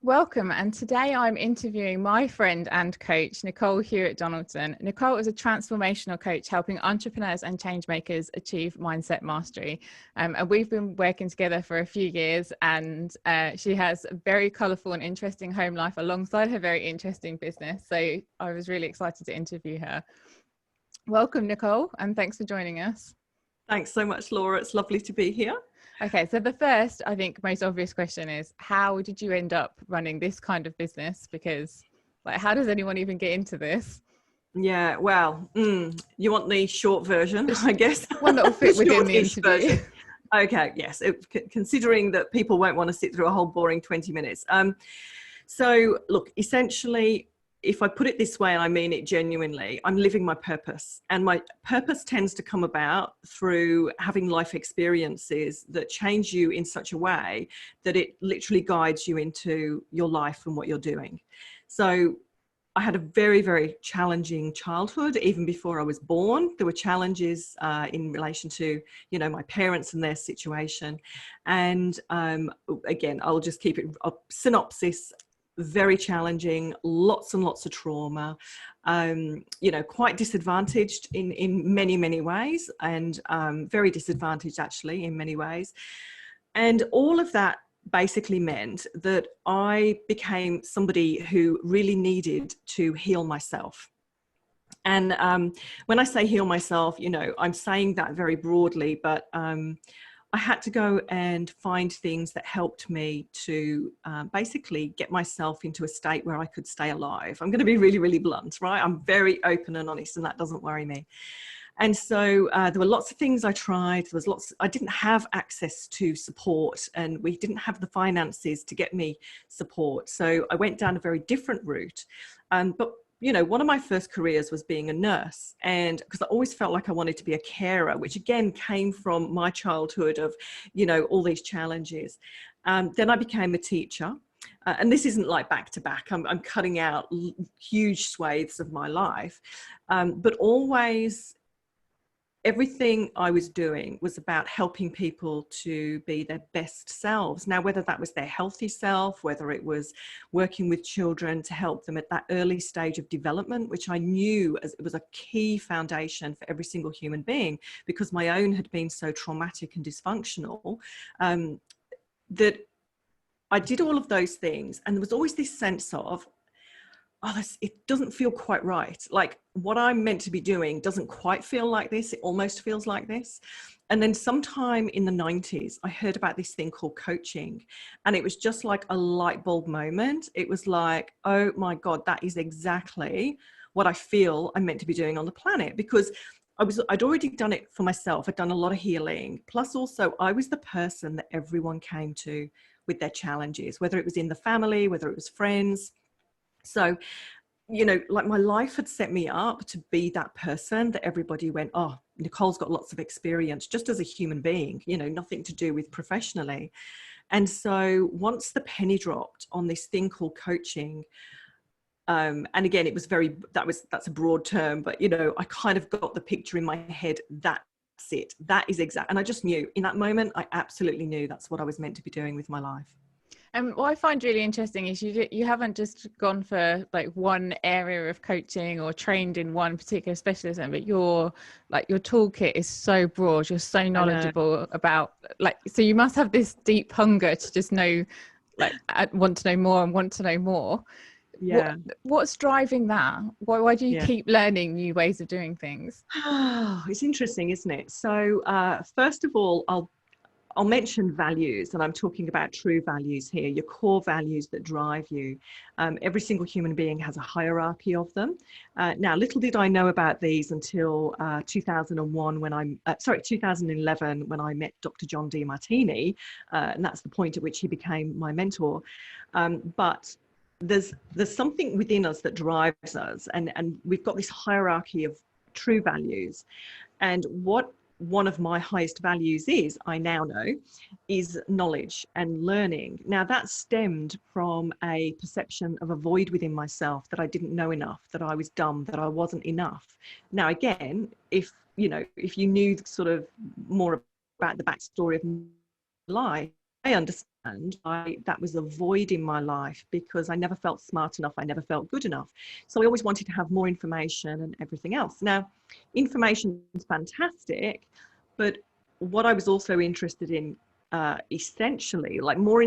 Welcome, and today I'm interviewing my friend and coach, Nicole Hewitt Donaldson. Nicole is a transformational coach helping entrepreneurs and change makers achieve mindset mastery. And we've been working together for a few years, and she has a very colourful and interesting home life alongside her very interesting business. So I was really excited to interview her. Welcome, Nicole, and thanks for joining us. Thanks so much, Laura. It's lovely to be here. Okay, so the first, I think, most obvious question is, how did you end up running this kind of business? Because, like, how does anyone even get into this? Yeah, well, you want the short version, I guess. One that will fit within the interview. Version. Okay, yes, considering that people won't want to sit through a whole boring 20 minutes. So, look, essentially, if I put it this way, and I mean it genuinely, I'm living my purpose. And my purpose tends to come about through having life experiences that change you in such a way that it literally guides you into your life and what you're doing. So I had a very, very challenging childhood. Even before I was born, there were challenges in relation to, my parents and their situation. And again, I'll just keep it a synopsis. Very challenging, lots and lots of trauma, quite disadvantaged in many, many ways, and very disadvantaged actually in many ways. And all of that basically meant that I became somebody who really needed to heal myself. And when I say heal myself, I'm saying that very broadly, but I had to go and find things that helped me to basically get myself into a state where I could stay alive. I'm going to be really, really blunt, right? I'm very open and honest, and that doesn't worry me. And so there were lots of things I tried. I didn't have access to support, and we didn't have the finances to get me support. So I went down a very different route. But one of my first careers was being a nurse, and because I always felt like I wanted to be a carer, which again came from my childhood of, all these challenges. Then I became a teacher, and this isn't like back to back. I'm cutting out huge swathes of my life, but always everything I was doing was about helping people to be their best selves. Now, whether that was their healthy self, whether it was working with children to help them at that early stage of development, which I knew as it was a key foundation for every single human being, because my own had been so traumatic and dysfunctional, that I did all of those things. And there was always this sense of, it doesn't feel quite right. Like what I'm meant to be doing doesn't quite feel like this. It almost feels like this. And then sometime in the 90s, I heard about this thing called coaching. And it was just like a light bulb moment. It was like, oh my God, that is exactly what I feel I'm meant to be doing on the planet. Because I'd already done it for myself. I'd done a lot of healing. Plus also, I was the person that everyone came to with their challenges, whether it was in the family, whether it was friends. So, like my life had set me up to be that person that everybody went, oh, Nicole's got lots of experience just as a human being, nothing to do with professionally. And so once the penny dropped on this thing called coaching, and again, it was that's a broad term, but, I kind of got the picture in my head. That's it. That is exact. And I just knew in that moment, I absolutely knew that's what I was meant to be doing with my life. And what I find really interesting is you haven't just gone for like one area of coaching or trained in one particular specialism, but your toolkit is so broad. You're so knowledgeable about so you must have this deep hunger to just know, I want to know more and want to know more. Yeah. What's driving that? Why do you keep learning new ways of doing things? It's interesting, isn't it? So first of all, I'll mention values, and I'm talking about true values here, your core values that drive you. Every single human being has a hierarchy of them. Now, little did I know about these until 2011 when I met Dr. John Demartini, and that's the point at which he became my mentor. But there's something within us that drives us, and we've got this hierarchy of true values. And what one of my highest values is, I now know, is knowledge and learning. Now that stemmed from a perception of a void within myself, that I didn't know enough, that I was dumb, that I wasn't enough. Now again, if you knew sort of more about the backstory of life, understand that was a void in my life because I never felt smart enough. I never felt good enough. So I always wanted to have more information and everything else. Now, information is fantastic, but what I was also interested in, essentially, like more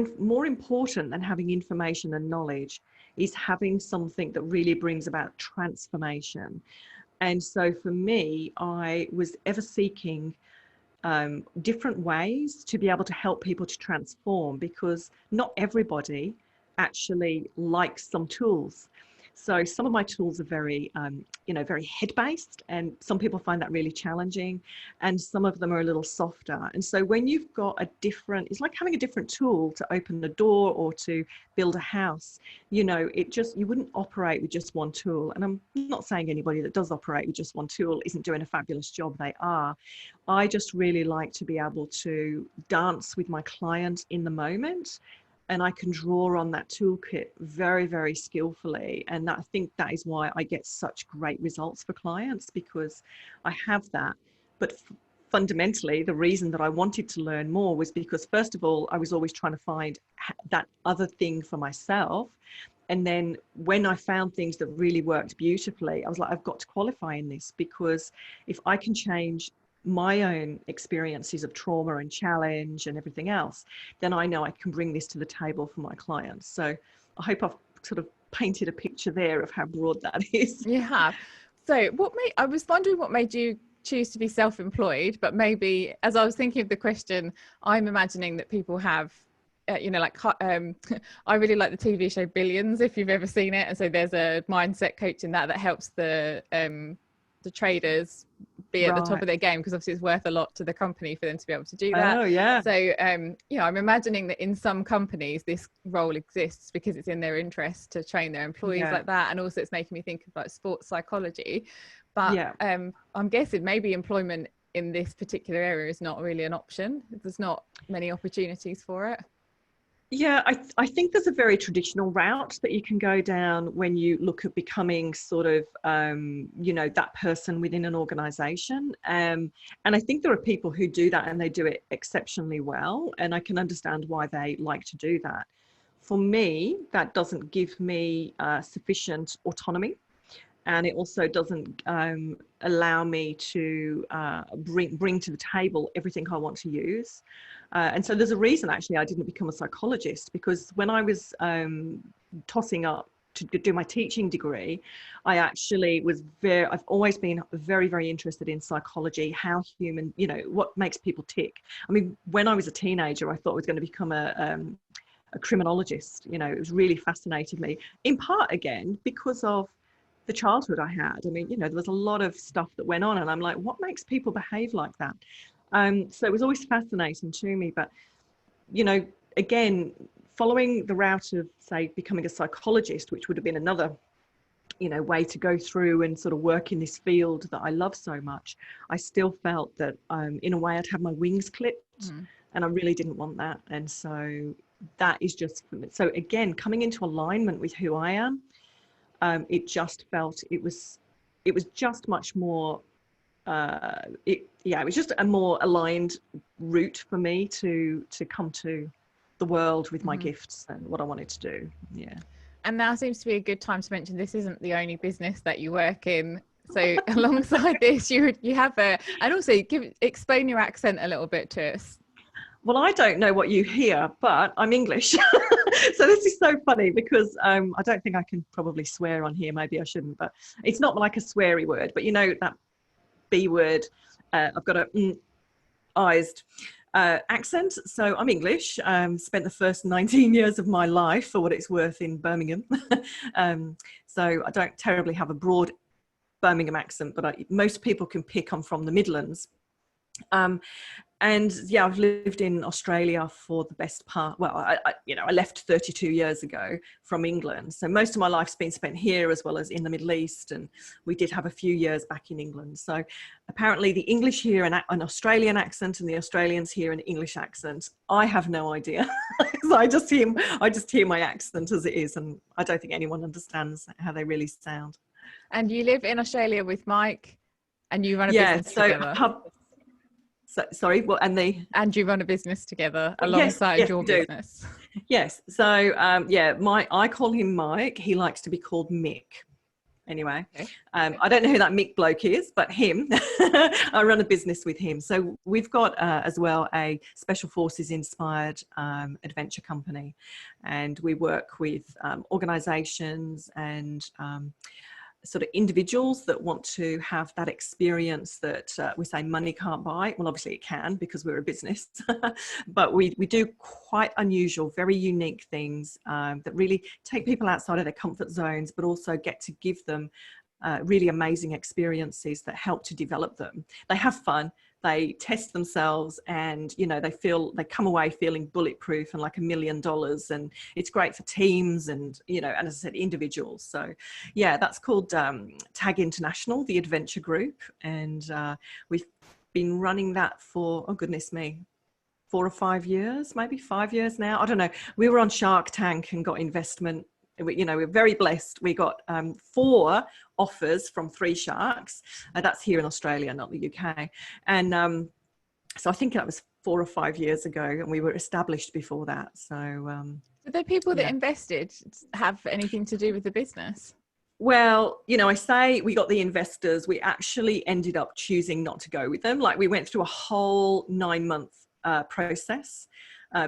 important than having information and knowledge, is having something that really brings about transformation. And so for me, I was ever seeking different ways to be able to help people to transform, because not everybody actually likes some tools. So some of my tools are very, very head-based, and some people find that really challenging, and some of them are a little softer. And so when you've got it's like having a different tool to open a door or to build a house. You wouldn't operate with just one tool. And I'm not saying anybody that does operate with just one tool isn't doing a fabulous job. They are. I just really like to be able to dance with my client in the moment, and I can draw on that toolkit very, very skillfully. And I think that is why I get such great results for clients, because I have that. But fundamentally, the reason that I wanted to learn more was because, first of all, I was always trying to find that other thing for myself. And then when I found things that really worked beautifully, I was like, I've got to qualify in this, because if I can change my own experiences of trauma and challenge and everything else, then I know I can bring this to the table for my clients. So I hope I've sort of painted a picture there of how broad that is. You have. So I was wondering what made you choose to be self-employed, but maybe as I was thinking of the question, I'm imagining that people have I really like the TV show Billions, if you've ever seen it. And so there's a mindset coach in that helps the traders be at the top of their game, because obviously it's worth a lot to the company for them to be able to do that. Oh yeah. So I'm imagining that in some companies this role exists because it's in their interest to train their employees like that, and also it's making me think of like sports psychology. But I'm guessing maybe employment in this particular area is not really an option. There's not many opportunities for it. Yeah, I think there's a very traditional route that you can go down when you look at becoming sort of, that person within an organization. And I think there are people who do that and they do it exceptionally well. And I can understand why they like to do that. For me, that doesn't give me sufficient autonomy. And it also doesn't allow me to bring to the table everything I want to use. And so there's a reason, actually, I didn't become a psychologist, because when I was tossing up to do my teaching degree, I actually I've always been very, very interested in psychology, how human, what makes people tick. I mean, when I was a teenager, I thought I was going to become a criminologist. It was really fascinated me, in part, again, because of the childhood I had. I mean, there was a lot of stuff that went on, and I'm like, what makes people behave like that? So it was always fascinating to me. But, again, following the route of, say, becoming a psychologist, which would have been another, way to go through and sort of work in this field that I love so much, I still felt that, in a way, I'd have my wings clipped, and I really didn't want that. And so that is just, so again, coming into alignment with who I am, it just felt it was just much more it was just a more aligned route for me to come to the world with my gifts and what I wanted to do. And now seems to be a good time to mention this isn't the only business that you work in. So alongside this, you have and also explain your accent a little bit to us. Well, I don't know what you hear, but I'm English. So this is so funny, because I don't think I can probably swear on here. Maybe I shouldn't, but it's not like a sweary word. But that B word, I've got a ised accent. So I'm English. Spent the first 19 years of my life, for what it's worth, in Birmingham. So I don't terribly have a broad Birmingham accent, but most people can pick I'm from the Midlands. And I've lived in Australia for the best part. Well, I left 32 years ago from England. So most of my life's been spent here, as well as in the Middle East. And we did have a few years back in England. So apparently the English hear an Australian accent, and the Australians hear an English accent. I have no idea. So I just hear my accent as it is. And I don't think anyone understands how they really sound. And you live in Australia with Mike, and you run a business together. So, sorry, what? And you run a business together Yes, alongside yes, your we do. business. Yes. So yeah, I call him Mike. He likes to be called Mick. Anyway, Okay. I don't know who that Mick bloke is, but him. I run a business with him. So we've got as well a Special Forces inspired adventure company, and we work with organisations and sort of individuals that want to have that experience that we say money can't buy. Well, obviously it can, because we're a business, but we do quite unusual, very unique things that really take people outside of their comfort zones, but also get to give them really amazing experiences that help to develop them. They have fun, they test themselves, and they come away feeling bulletproof and like $1 million, and it's great for teams and and as I said, individuals. So yeah, that's called Tag International, the adventure group, and we've been running that for, oh goodness me, 4 or 5 years, maybe 5 years now, I don't know. We were on Shark Tank and got investment. We're very blessed. We got 4 offers from 3 sharks. That's here in Australia, not the UK. And so I think that was 4 or 5 years ago, and we were established before that. So Did the people that invested have anything to do with the business? Well, I say we got the investors. We actually ended up choosing not to go with them. Like, we went through a whole 9-month process.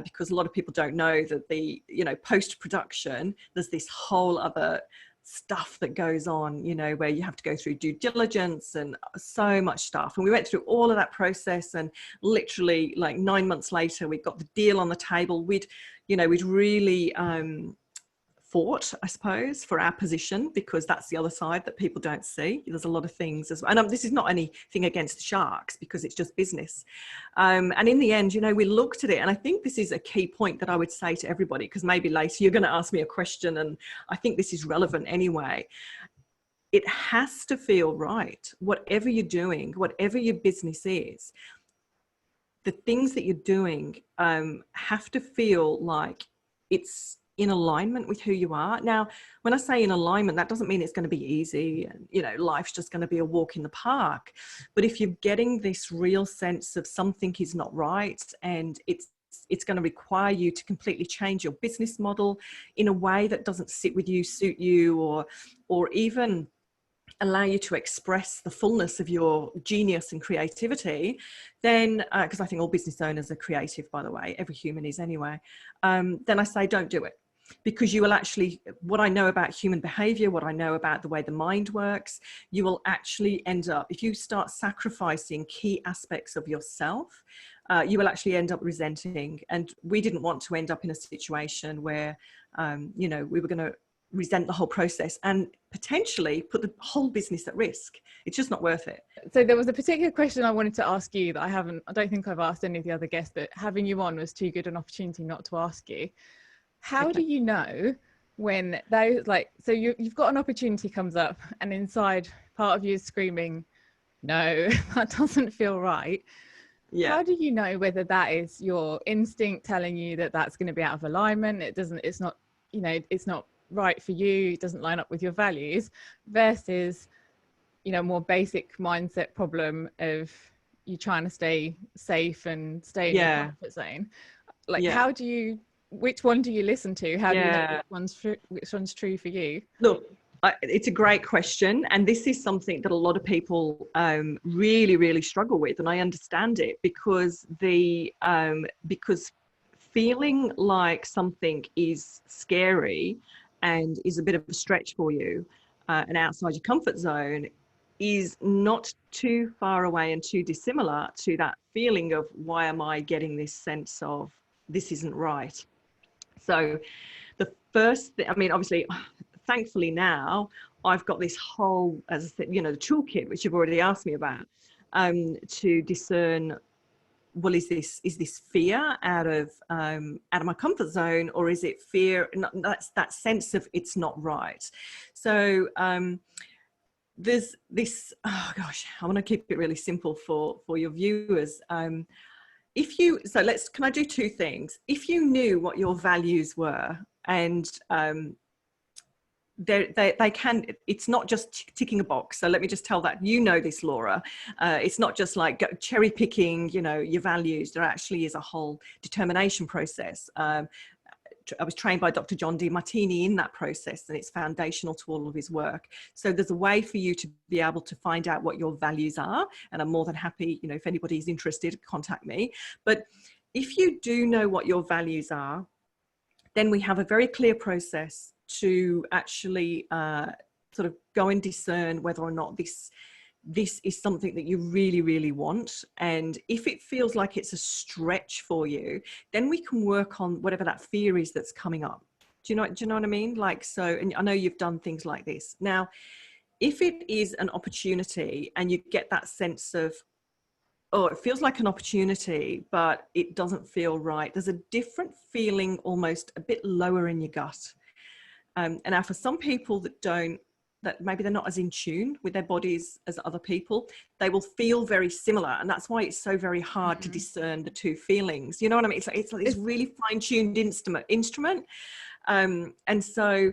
Because a lot of people don't know that the post-production, there's this whole other stuff that goes on, where you have to go through due diligence and so much stuff. And we went through all of that process, and literally like 9 months later, we got the deal on the table. We'd really fought, I suppose, for our position, because that's the other side that people don't see. There's a lot of things as well. And this is not anything against the sharks, because it's just business. And in the end, we looked at it, and I think this is a key point that I would say to everybody, because maybe later you're going to ask me a question, and I think this is relevant anyway. It has to feel right. Whatever you're doing, whatever your business is, the things that you're doing have to feel like it's in alignment with who you are. Now, when I say in alignment, that doesn't mean it's going to be easy and life's just going to be a walk in the park. But if you're getting this real sense of something is not right, and it's going to require you to completely change your business model in a way that doesn't sit with you, suit you, or even allow you to express the fullness of your genius and creativity, then because I think all business owners are creative, by the way, every human is anyway, then I say don't do it. Because you will actually, what I know about human behavior, what I know about the way the mind works, you will actually end up, if you start sacrificing key aspects of yourself, you will actually end up resenting. And we didn't want to end up in a situation where we were going to resent the whole process and potentially put the whole business at risk. It's just not worth it. So there was a particular question I wanted to ask you that I don't think I've asked any of the other guests, but having you on was too good an opportunity not to ask you. How do you know when those, so you've got an opportunity comes up, and inside part of you is screaming, no, that doesn't feel right. Yeah. How do you know whether that is your instinct telling you that that's going to be out of alignment? It's not right for you, it doesn't line up with your values, versus more basic mindset problem of you trying to stay safe and stay in your comfort zone. How do you, which one do you listen to? How do you know which one's true for you? Look, it's a great question, and this is something that a lot of people really, really struggle with, and I understand it, because because feeling like something is scary and is a bit of a stretch for you and outside your comfort zone is not too far away and too dissimilar to that feeling of, why am I getting this sense of this isn't right? So the first thing, obviously, thankfully now I've got this whole, as I said, the toolkit, which you've already asked me about, to discern, well, is this fear out of my comfort zone, or is it fear? That's that sense of it's not right. So there's this, oh gosh, I want to keep it really simple for your viewers. Can I do 2 things? If you knew what your values were, and they can, it's not just ticking a box. So let me just tell that, you know this, Laura. It's not just like cherry picking, you know, your values. There actually is a whole determination process. I was trained by Dr. John Demartini in that process, and it's foundational to all of his work. So there's a way for you to be able to find out what your values are. And I'm more than happy, you know, if anybody's interested, contact me. But if you do know what your values are, then we have a very clear process to actually sort of go and discern whether or not this is something that you really, really want. And if it feels like it's a stretch for you, then we can work on whatever that fear is that's coming up. Do you know what I mean? Like, so, and I know you've done things like this. Now, if it is an opportunity and you get that sense of, oh, it feels like an opportunity, but it doesn't feel right, there's a different feeling, almost a bit lower in your gut. And now for some people that maybe they're not as in tune with their bodies as other people, they will feel very similar. And that's why it's so very hard to discern the two feelings. You know what I mean? It's like this really fine-tuned instrument. And so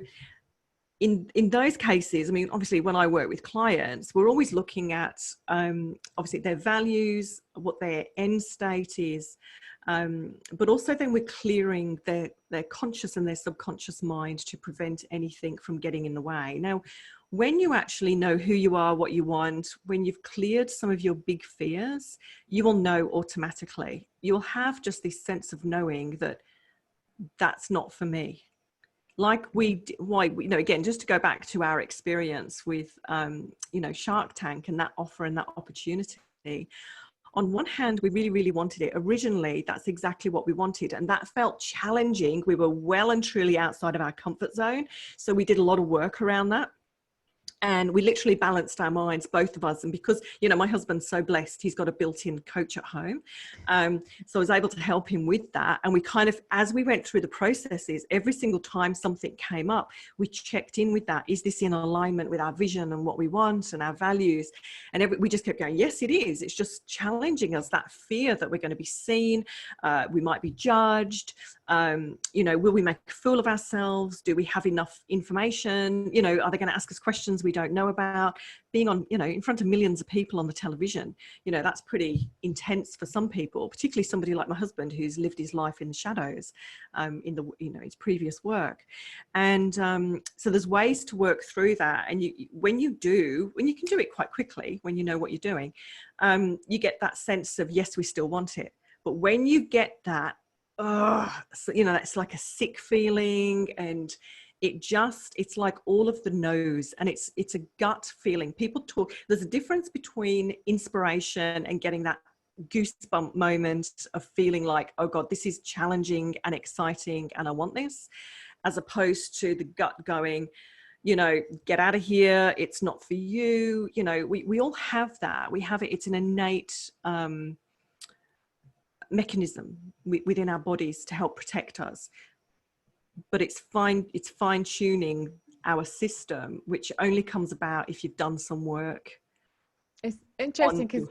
in those cases, I mean, obviously when I work with clients, we're always looking at obviously their values, what their end state is, but also then we're clearing their conscious and their subconscious mind to prevent anything from getting in the way. Now, when you actually know who you are, what you want, when you've cleared some of your big fears, you will know automatically. You'll have just this sense of knowing that that's not for me. Like you know, again, just to go back to our experience with, you know, Shark Tank and that offer and that opportunity. On one hand, we really, really wanted it. Originally, that's exactly what we wanted. And that felt challenging. We were well and truly outside of our comfort zone. So we did a lot of work around that. And we literally balanced our minds, both of us. And because, you know, my husband's so blessed, he's got a built-in coach at home. So I was able to help him with that. And we kind of, as we went through the processes, every single time something came up, we checked in with that. Is this in alignment with our vision and what we want and our values? And we just kept going, yes, it is. It's just challenging us, that fear that we're going to be seen. We might be judged. You know, will we make a fool of ourselves? Do we have enough information? You know, are they going to ask us questions we don't know about? Being on, you know, in front of millions of people on the television, you know, that's pretty intense for some people, particularly somebody like my husband who's lived his life in the shadows, in the, you know, his previous work. And so there's ways to work through that. And when you can do it quite quickly, when you know what you're doing, you get that sense of, yes, we still want it. But when you get that, so, you know, that's like a sick feeling, and it's like all of the no's, and it's a gut feeling. People talk, there's a difference between inspiration and getting that goosebump moment of feeling like, oh God, this is challenging and exciting and I want this, as opposed to the gut going, you know, get out of here, it's not for you. You know, we all have that. We have it. It's an innate mechanism within our bodies to help protect us. But it's fine tuning our system, which only comes about if you've done some work. It's interesting because,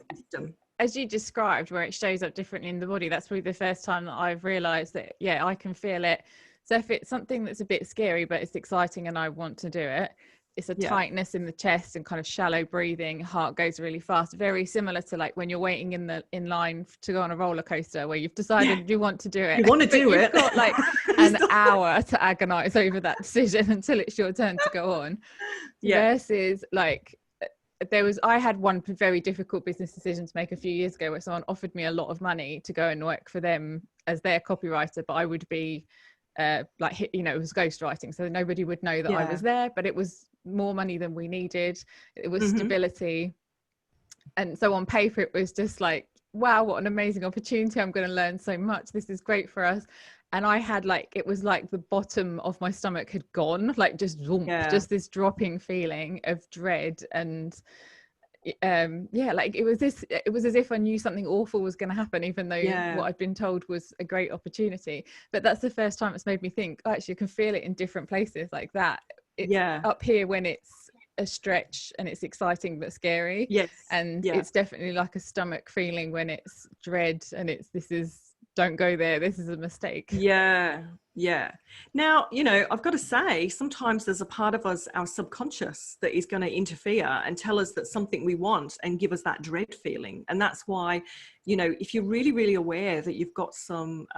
as you described, where it shows up differently in the body, that's probably the first time that I've realized that, yeah, I can feel it. So if it's something that's a bit scary but it's exciting and I want to do it, it's a tightness in the chest and kind of shallow breathing, heart goes really fast, very similar to like when you're waiting in line to go on a roller coaster where you've decided you want to do it. You want to do it. You've got like an hour to agonize over that decision until it's your turn to go on. Versus like, I had one very difficult business decision to make a few years ago where someone offered me a lot of money to go and work for them as their copywriter, but I would be like, you know, it was ghostwriting, so nobody would know that I was there, but it was more money than we needed. It was stability. And so on paper, it was just like, wow, what an amazing opportunity. I'm going to learn so much. This is great for us. And I had like, it was like the bottom of my stomach had gone, like just just this dropping feeling of dread. And like it was as if I knew something awful was going to happen, even though what I'd been told was a great opportunity. But that's the first time it's made me think, oh, actually, you can feel it in different places like that. It's up here when it's a stretch and it's exciting but scary. And it's definitely like a stomach feeling when it's dread and this is don't go there, this is a mistake. Yeah. Now, I've got to say, sometimes there's a part of us, our subconscious, that is going to interfere and tell us that something we want and give us that dread feeling. And that's why, if you're really, really aware that you've got some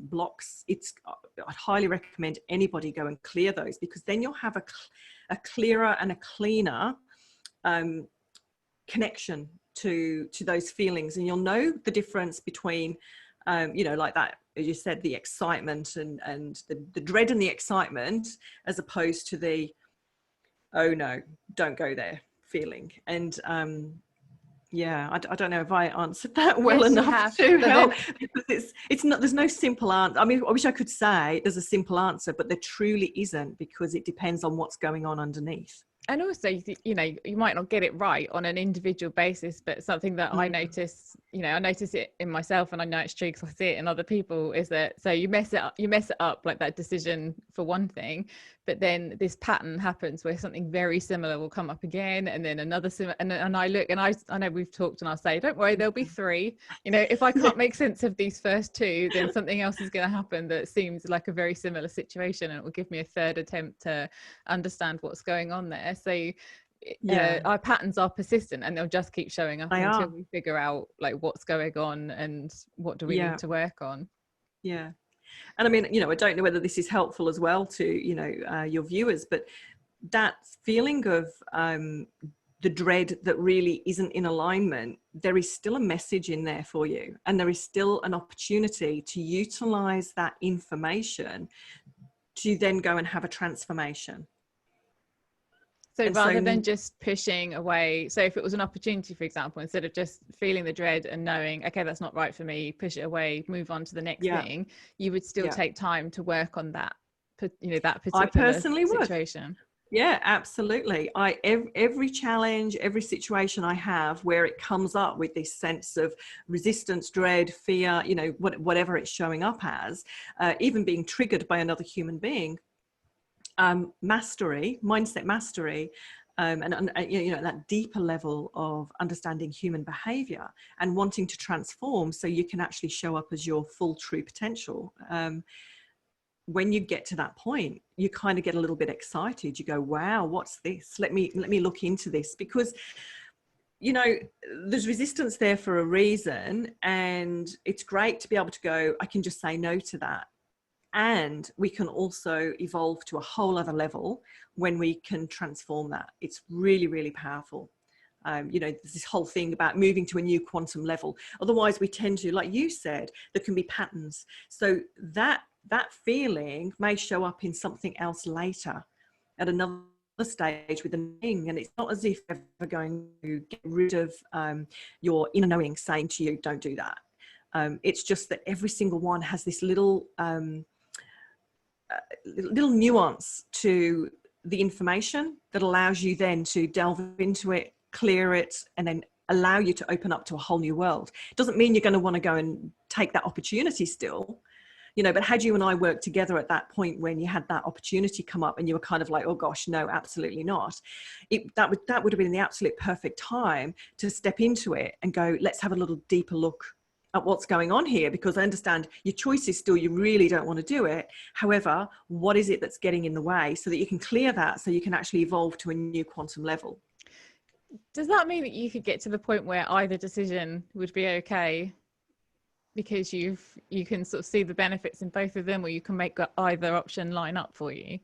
blocks, I'd highly recommend anybody go and clear those, because then you'll have a clearer and a cleaner connection to those feelings, and you'll know the difference between like that, as you said, the excitement and the dread and the excitement, as opposed to the, oh no, don't go there feeling. And I don't know if I answered that well enough to help, because it's not, there's no simple answer. I mean, I wish I could say there's a simple answer, but there truly isn't, because it depends on what's going on underneath. And also, you might not get it right on an individual basis, but something that I notice, I notice it in myself, and I know it's true because I see it in other people, is that, so you mess it up, like that decision for one thing, but then this pattern happens where something very similar will come up again, and then another similar, and I look, and I know we've talked, and I'll say, don't worry, there'll be 3. If I can't make sense of these first 2, then something else is going to happen that seems like a very similar situation, and it will give me a third attempt to understand what's going on there. So our patterns are persistent, and they'll just keep showing up until we figure out like what's going on and what do we need to work on. And I mean, I don't know whether this is helpful as well to your viewers, but that feeling of the dread that really isn't in alignment, there is still a message in there for you, and there is still an opportunity to utilize that information to then go and have a transformation. So rather than just pushing away, so if it was an opportunity, for example, instead of just feeling the dread and knowing, okay, that's not right for me, push it away, move on to the next thing, you would still take time to work on that, that particular I personally situation. Yeah, absolutely. Every challenge, every situation I have where it comes up with this sense of resistance, dread, fear, whatever it's showing up as, even being triggered by another human being, mindset mastery, and that deeper level of understanding human behavior and wanting to transform so you can actually show up as your full true potential. When you get to that point, you kind of get a little bit excited. You go, wow, what's this? Let me look into this, because there's resistance there for a reason, and it's great to be able to go, I can just say no to that. And we can also evolve to a whole other level when we can transform that. It's really, really powerful. There's this whole thing about moving to a new quantum level. Otherwise, we tend to, like you said, there can be patterns. So that feeling may show up in something else later at another stage with a thing. And it's not as if you're ever going to get rid of your inner knowing saying to you, don't do that. It's just that every single one has this little nuance to the information that allows you then to delve into it, clear it, and then allow you to open up to a whole new world. It doesn't mean you're going to want to go and take that opportunity still, but had you and I worked together at that point when you had that opportunity come up and you were kind of like, oh gosh, no, absolutely not. That would have been the absolute perfect time to step into it and go, let's have a little deeper look at what's going on here, because I understand your choice is still, you really don't want to do it. However, what is it that's getting in the way, so that you can clear that, so you can actually evolve to a new quantum level. Does that mean that you could get to the point where either decision would be okay, because you can sort of see the benefits in both of them, or you can make either option line up for you?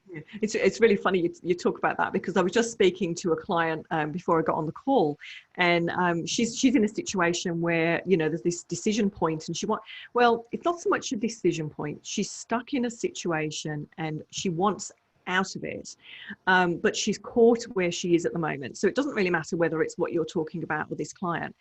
Yeah. It's really funny you talk about that, because I was just speaking to a client before I got on the call, and she's in a situation where there's this decision point, and it's not so much a decision point. She's stuck in a situation and she wants out of it, but she's caught where she is at the moment. So it doesn't really matter whether it's what you're talking about with this client.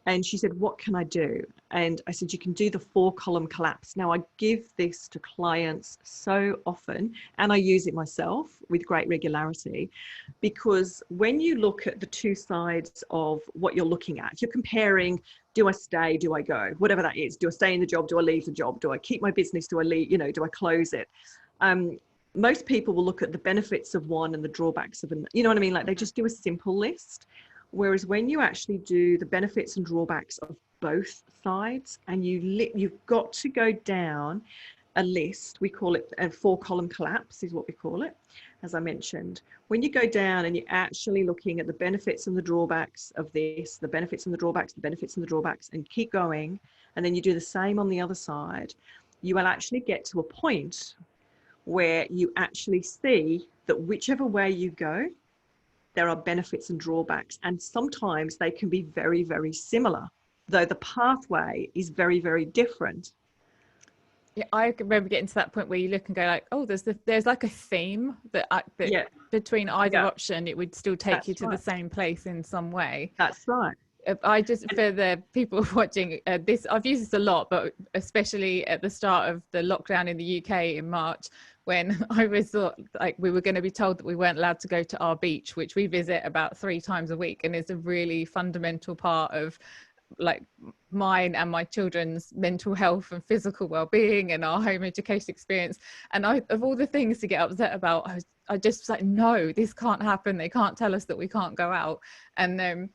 And she said, what can I do? And I said, you can do the 4-column collapse. Now, I give this to clients so often, and I use it myself with great regularity, because when you look at the two sides of what you're looking at, you're comparing, do I stay, do I go, whatever that is. Do I stay in the job? Do I leave the job? Do I keep my business? Do I leave, do I close it? Most people will look at the benefits of one and the drawbacks of another. You know what I mean? Like, they just do a simple list. Whereas when you actually do the benefits and drawbacks of both sides, and you've got to go down a list. We call it a 4-column collapse is what we call it, as I mentioned. When you go down and you're actually looking at the benefits and the drawbacks of this, the benefits and the drawbacks, the benefits and the drawbacks, and keep going, and then you do the same on the other side, you will actually get to a point where you actually see that whichever way you go, there are benefits and drawbacks. And sometimes they can be very, very similar, though the pathway is very, very different. Yeah, I remember getting to that point where you look and go like, oh, there's like a theme that between either option, it would still take you to the same place in some way. That's right. I just, for the people watching this, I've used this a lot, but especially at the start of the lockdown in the UK in March, when I was thought like we were going to be told that we weren't allowed to go to our beach, which we visit about 3 times a week, and is a really fundamental part of like mine and my children's mental health and physical well-being and our home education experience. And of all the things to get upset about, I just was like, no, this can't happen. They can't tell us that we can't go out. And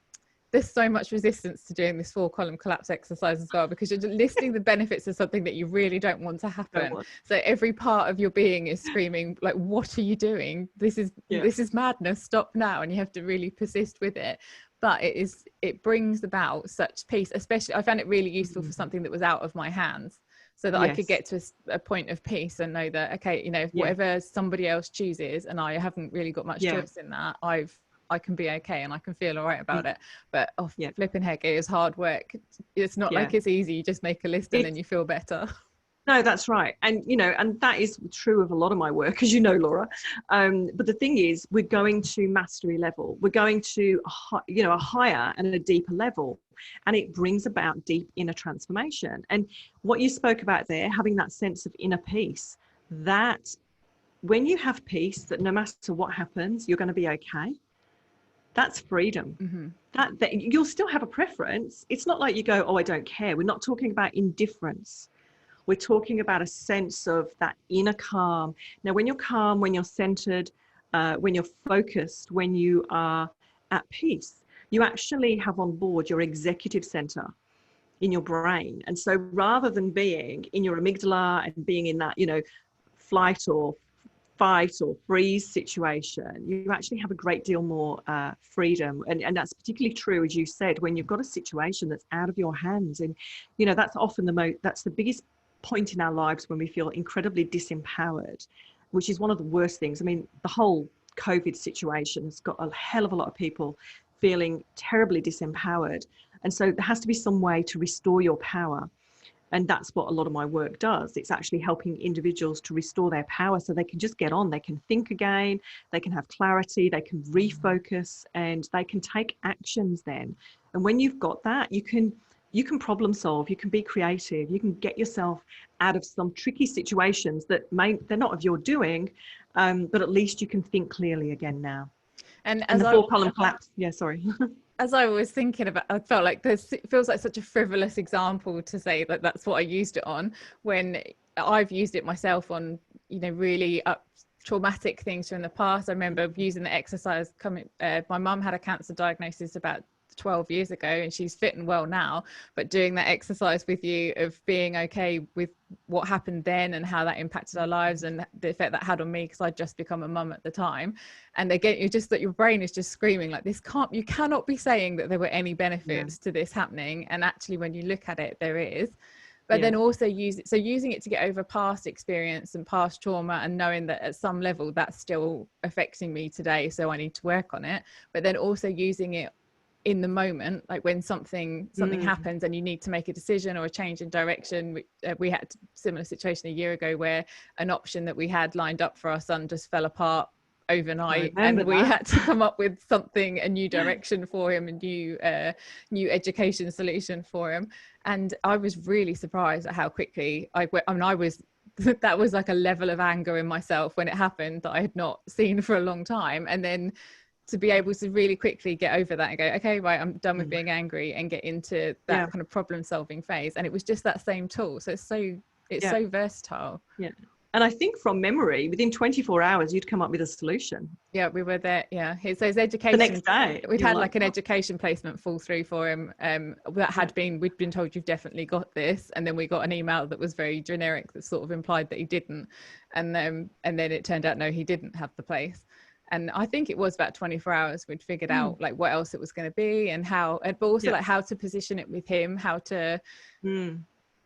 there's so much resistance to doing this 4-column collapse exercise as well, because you're listing the benefits of something that you really don't want to happen. So every part of your being is screaming like, what are you doing? This is madness, stop now. And you have to really persist with it. But it brings about such peace. Especially I found it really useful for something that was out of my hands, so that I could get to a point of peace and know that, okay, you know, whatever somebody else chooses and I haven't really got much choice in that, I can be okay and I can feel all right about it. But flipping heck, it is hard work. It's not like it's easy. You just make a list and then you feel better. No, that's right. And, you know, and that is true of a lot of my work, as you know, Laura. But the thing is, we're going to mastery level. We're going to, a higher and a deeper level. And it brings about deep inner transformation. And what you spoke about there, having that sense of inner peace, that when you have peace, that no matter what happens, you're going to be okay. That's freedom. Mm-hmm. That you'll still have a preference. It's not like you go, oh, I don't care. We're not talking about indifference. We're talking about a sense of that inner calm. Now, when you're calm, when you're centered, when you're focused, when you are at peace, you actually have on board your executive center in your brain. And so rather than being in your amygdala and being in that, you know, flight or fight or freeze situation, you actually have a great deal more freedom. And that's particularly true, as you said, when you've got a situation that's out of your hands. And, you know, that's often that's the biggest point in our lives when we feel incredibly disempowered, which is one of the worst things. I mean, the whole COVID situation has got a hell of a lot of people feeling terribly disempowered. And so there has to be some way to restore your power. And that's what a lot of my work does. It's actually helping individuals to restore their power so they can just get on. They can think again, they can have clarity, they can refocus, and they can take actions then. And when you've got that, you can problem solve, you can be creative, you can get yourself out of some tricky situations that they're not of your doing, but at least you can think clearly again now. And the 4-column collapse, as I was thinking about, I felt like it feels like such a frivolous example to say that that's what I used it on, when I've used it myself on, you know, really traumatic things from the past. I remember using the exercise my mum had a cancer diagnosis about 12 years ago, and she's fit and well now, but doing that exercise with you of being okay with what happened then and how that impacted our lives and the effect that had on me, because I'd just become a mum at the time. And again, you're just that your brain is just screaming like, you cannot be saying that there were any benefits to this happening. And actually, when you look at it, there is. But then also using it to get over past experience and past trauma, and knowing that at some level that's still affecting me today, so I need to work on it. But then also using it in the moment, like when something happens and you need to make a decision or a change in direction. We had a similar situation a year ago where an option that we had lined up for our son just fell apart overnight, and we had to come up with a new direction for him, a new education solution for him. And I was really surprised at how quickly that was like a level of anger in myself when it happened that I had not seen for a long time. And then to be able to really quickly get over that and go, okay, right, I'm done with being angry, and get into that kind of problem solving phase. And it was just that same tool. So it's so versatile. Yeah. And I think from memory, within 24 hours, you'd come up with a solution. Yeah, we were there. Yeah, so his education. The next day, we'd had like an education placement fall through for him. That had been, we'd been told you've definitely got this, and then we got an email that was very generic that sort of implied that he didn't, and then it turned out no, he didn't have the place. And I think it was about 24 hours we'd figured out like what else it was going to be and how, but also like how to position it with him, how to, you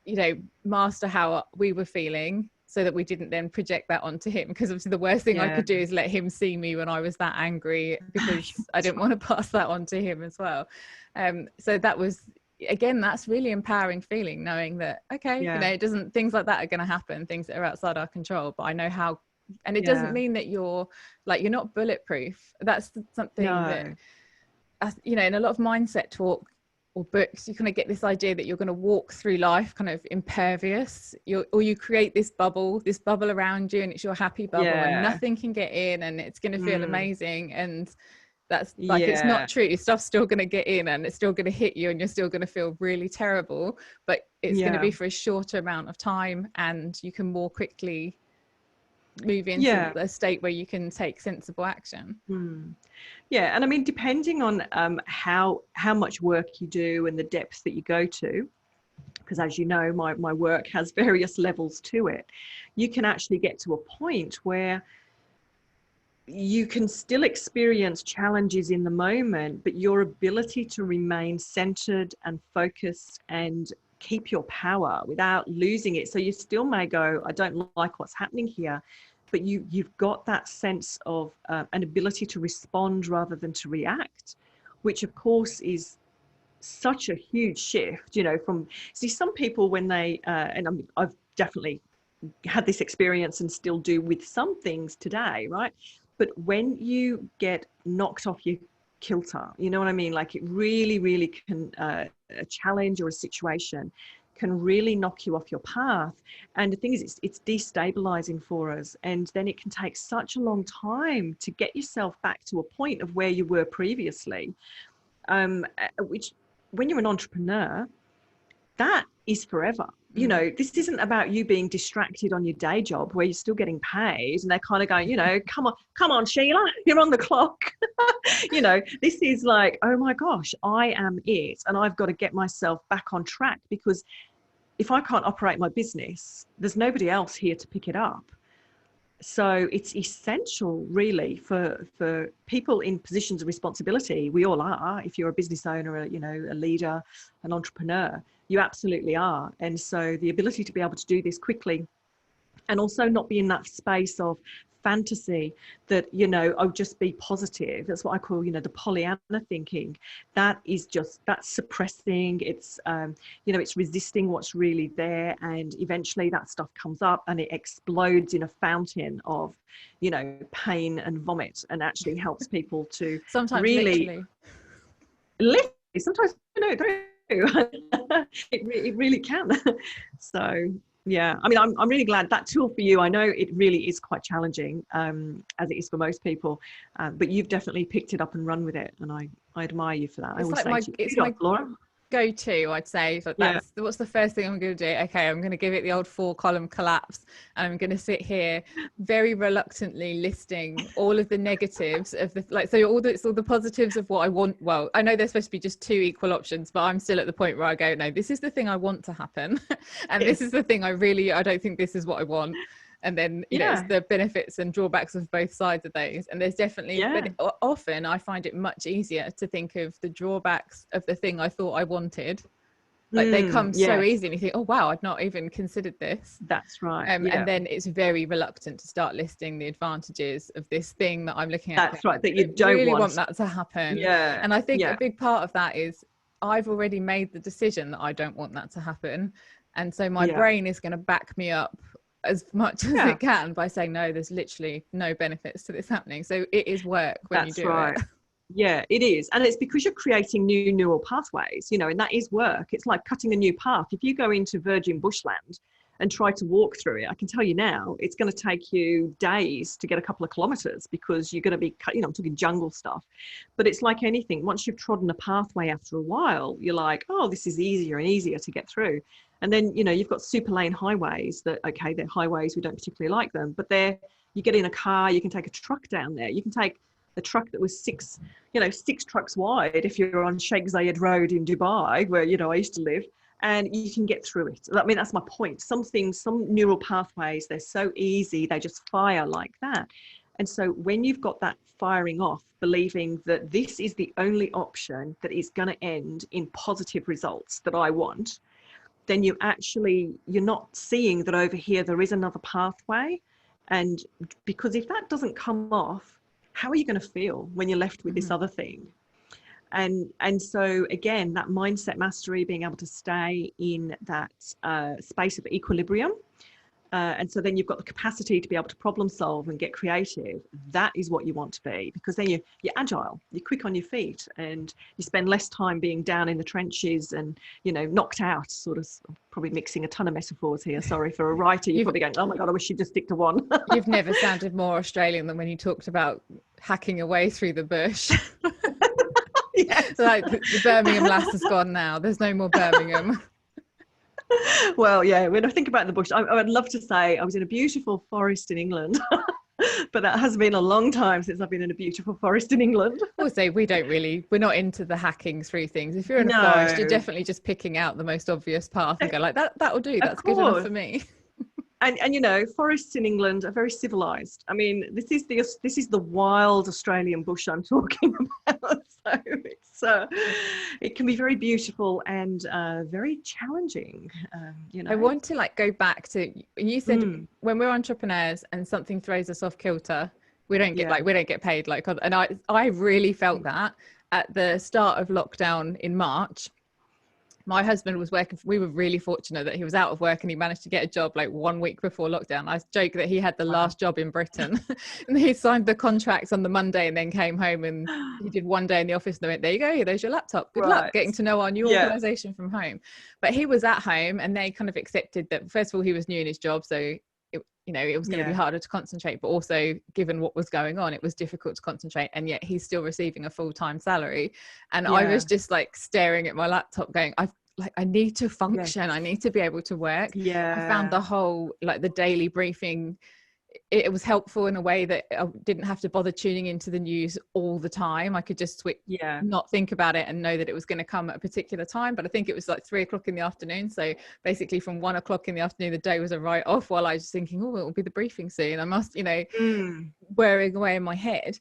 know, master how we were feeling, so that we didn't then project that onto him, because obviously the worst thing I could do is let him see me when I was that angry, because I didn't want to pass that on to him as well. So that was, again, that's really empowering feeling, knowing that, okay, you know, it doesn't, things like that are going to happen, things that are outside our control, but I know how, and it doesn't mean that you're not bulletproof. That's something that, you know, in a lot of mindset talk or books, you kind of get this idea that you're going to walk through life kind of impervious, or you create this bubble around you, and it's your happy bubble and nothing can get in, and it's going to feel amazing. And that's like, it's not true. Stuff's still going to get in, and it's still going to hit you, and you're still going to feel really terrible, but it's going to be for a shorter amount of time, and you can more quickly move into a state where you can take sensible action. Yeah, and I mean, depending on how much work you do and the depth that you go to, because as you know, my work has various levels to it, you can actually get to a point where you can still experience challenges in the moment, but your ability to remain centered and focused and keep your power without losing it. So you still may go, I don't like what's happening here, but you've got that sense of an ability to respond rather than to react, which of course is such a huge shift, you know, from, see, some people when they, and I've definitely had this experience and still do with some things today, right? But when you get knocked off your kilter, you know what I mean? Like it really, really can, a challenge or a situation can really knock you off your path. And the thing is, it's destabilizing for us. And then it can take such a long time to get yourself back to a point of where you were previously, which when you're an entrepreneur, that is forever. You know, this isn't about you being distracted on your day job where you're still getting paid and they're kind of going, you know, come on, Sheila, you're on the clock. You know, this is like, oh my gosh, I am it. And I've got to get myself back on track, because if I can't operate my business, there's nobody else here to pick it up. So it's essential really for people in positions of responsibility. We all are. If you're a business owner, you know, a leader, an entrepreneur, you absolutely are. And so the ability to be able to do this quickly and also not be in that space of fantasy that, you know, oh, just be positive. That's what I call, you know, the Pollyanna thinking. That is just, that's suppressing. It's, you know, it's resisting what's really there. And eventually that stuff comes up and it explodes in a fountain of, you know, pain and vomit, and actually helps people to sometimes really, literally, sometimes, you know, it really can. So yeah, I mean, I'm really glad that tool for you. I know it really is quite challenging, as it is for most people, but you've definitely picked it up and run with it, and I admire you for that. I always say to you, Laura. Go-to, I'd say. But that's what's the first thing I'm going to do? Okay, I'm going to give it the old 4-column collapse, and I'm going to sit here very reluctantly listing all of the negatives of the, like, so all the positives of what I want. Well, I know there's supposed to be just 2 equal options, but I'm still at the point where I go, no, this is the thing I want to happen, and this is the thing I don't think this is what I want. And then, you know, it's the benefits and drawbacks of both sides of those. And there's definitely, but often I find it much easier to think of the drawbacks of the thing I thought I wanted. Like they come so easy, and you think, oh, wow, I'd not even considered this. That's right. And then it's very reluctant to start listing the advantages of this thing that I'm looking at. That's right, that you don't really want that to happen. Yeah. And I think a big part of that is I've already made the decision that I don't want that to happen. And so my brain is going to back me up as much as it can by saying, no, there's literally no benefits to this happening. So it is work when you do it. Yeah, it is. And it's because you're creating new neural pathways, you know, and that is work. It's like cutting a new path. If you go into virgin bushland and try to walk through it, I can tell you now, it's going to take you days to get a couple of kilometers, because you're going to be, I'm talking jungle stuff. But it's like anything, once you've trodden a pathway after a while, you're like, oh, this is easier and easier to get through. And then, you've got super lane highways that, okay, they're highways, we don't particularly like them, but you get in a car, you can take a truck down there. You can take a truck that was six trucks wide if you're on Sheikh Zayed Road in Dubai, where, I used to live, and you can get through it. I mean, that's my point. Some neural pathways, they're so easy, they just fire like that. And so when you've got that firing off, believing that this is the only option that is going to end in positive results that I want, then you're not seeing that over here there is another pathway. And because if that doesn't come off, how are you going to feel when you're left with this other thing? And so again, that mindset mastery, being able to stay in that space of equilibrium, and so then you've got the capacity to be able to problem solve and get creative. That is what you want to be, because then you're agile, you're quick on your feet, and you spend less time being down in the trenches and knocked out. Sort of, probably mixing a ton of metaphors here. Sorry, for a writer, you're probably going, oh my god, I wish you'd just stick to one. You've never sounded more Australian than when you talked about hacking away through the bush. Yes. Like the Birmingham lass has gone now. There's no more Birmingham. Well, yeah, when I think about the bush, I would love to say I was in a beautiful forest in England, but that has been a long time since I've been in a beautiful forest in England. Also, we're not into the hacking through things. If you're in a forest, you're definitely just picking out the most obvious path and go like, that'll do. That's good enough for me. And forests in England are very civilized. I mean, this is the wild Australian bush I'm talking about. So it can be very beautiful and very challenging. I want to go back to, you said when we're entrepreneurs and something throws us off kilter, we don't get paid. And I really felt that at the start of lockdown in March. My husband was working, we were really fortunate that he was out of work and he managed to get a job 1 week before lockdown. I joke that he had the last job in Britain and he signed the contracts on the Monday and then came home and he did 1 day in the office and they went, there you go, there's your laptop. Good luck getting to know our new organisation from home. But he was at home and they kind of accepted that, first of all, he was new in his job. So it was going to be harder to concentrate, but also given what was going on, it was difficult to concentrate. And yet he's still receiving a full-time salary. And I was just staring at my laptop going, I need to function. I need to be able to work. I found the whole, the daily briefing, it was helpful in a way that I didn't have to bother tuning into the news all the time. I could just switch, not think about it and know that it was going to come at a particular time. But I think it was 3 o'clock in the afternoon. So basically from 1 o'clock in the afternoon, the day was a write off, while I was thinking, oh, it will be the briefing soon. I must, wearing away in my head.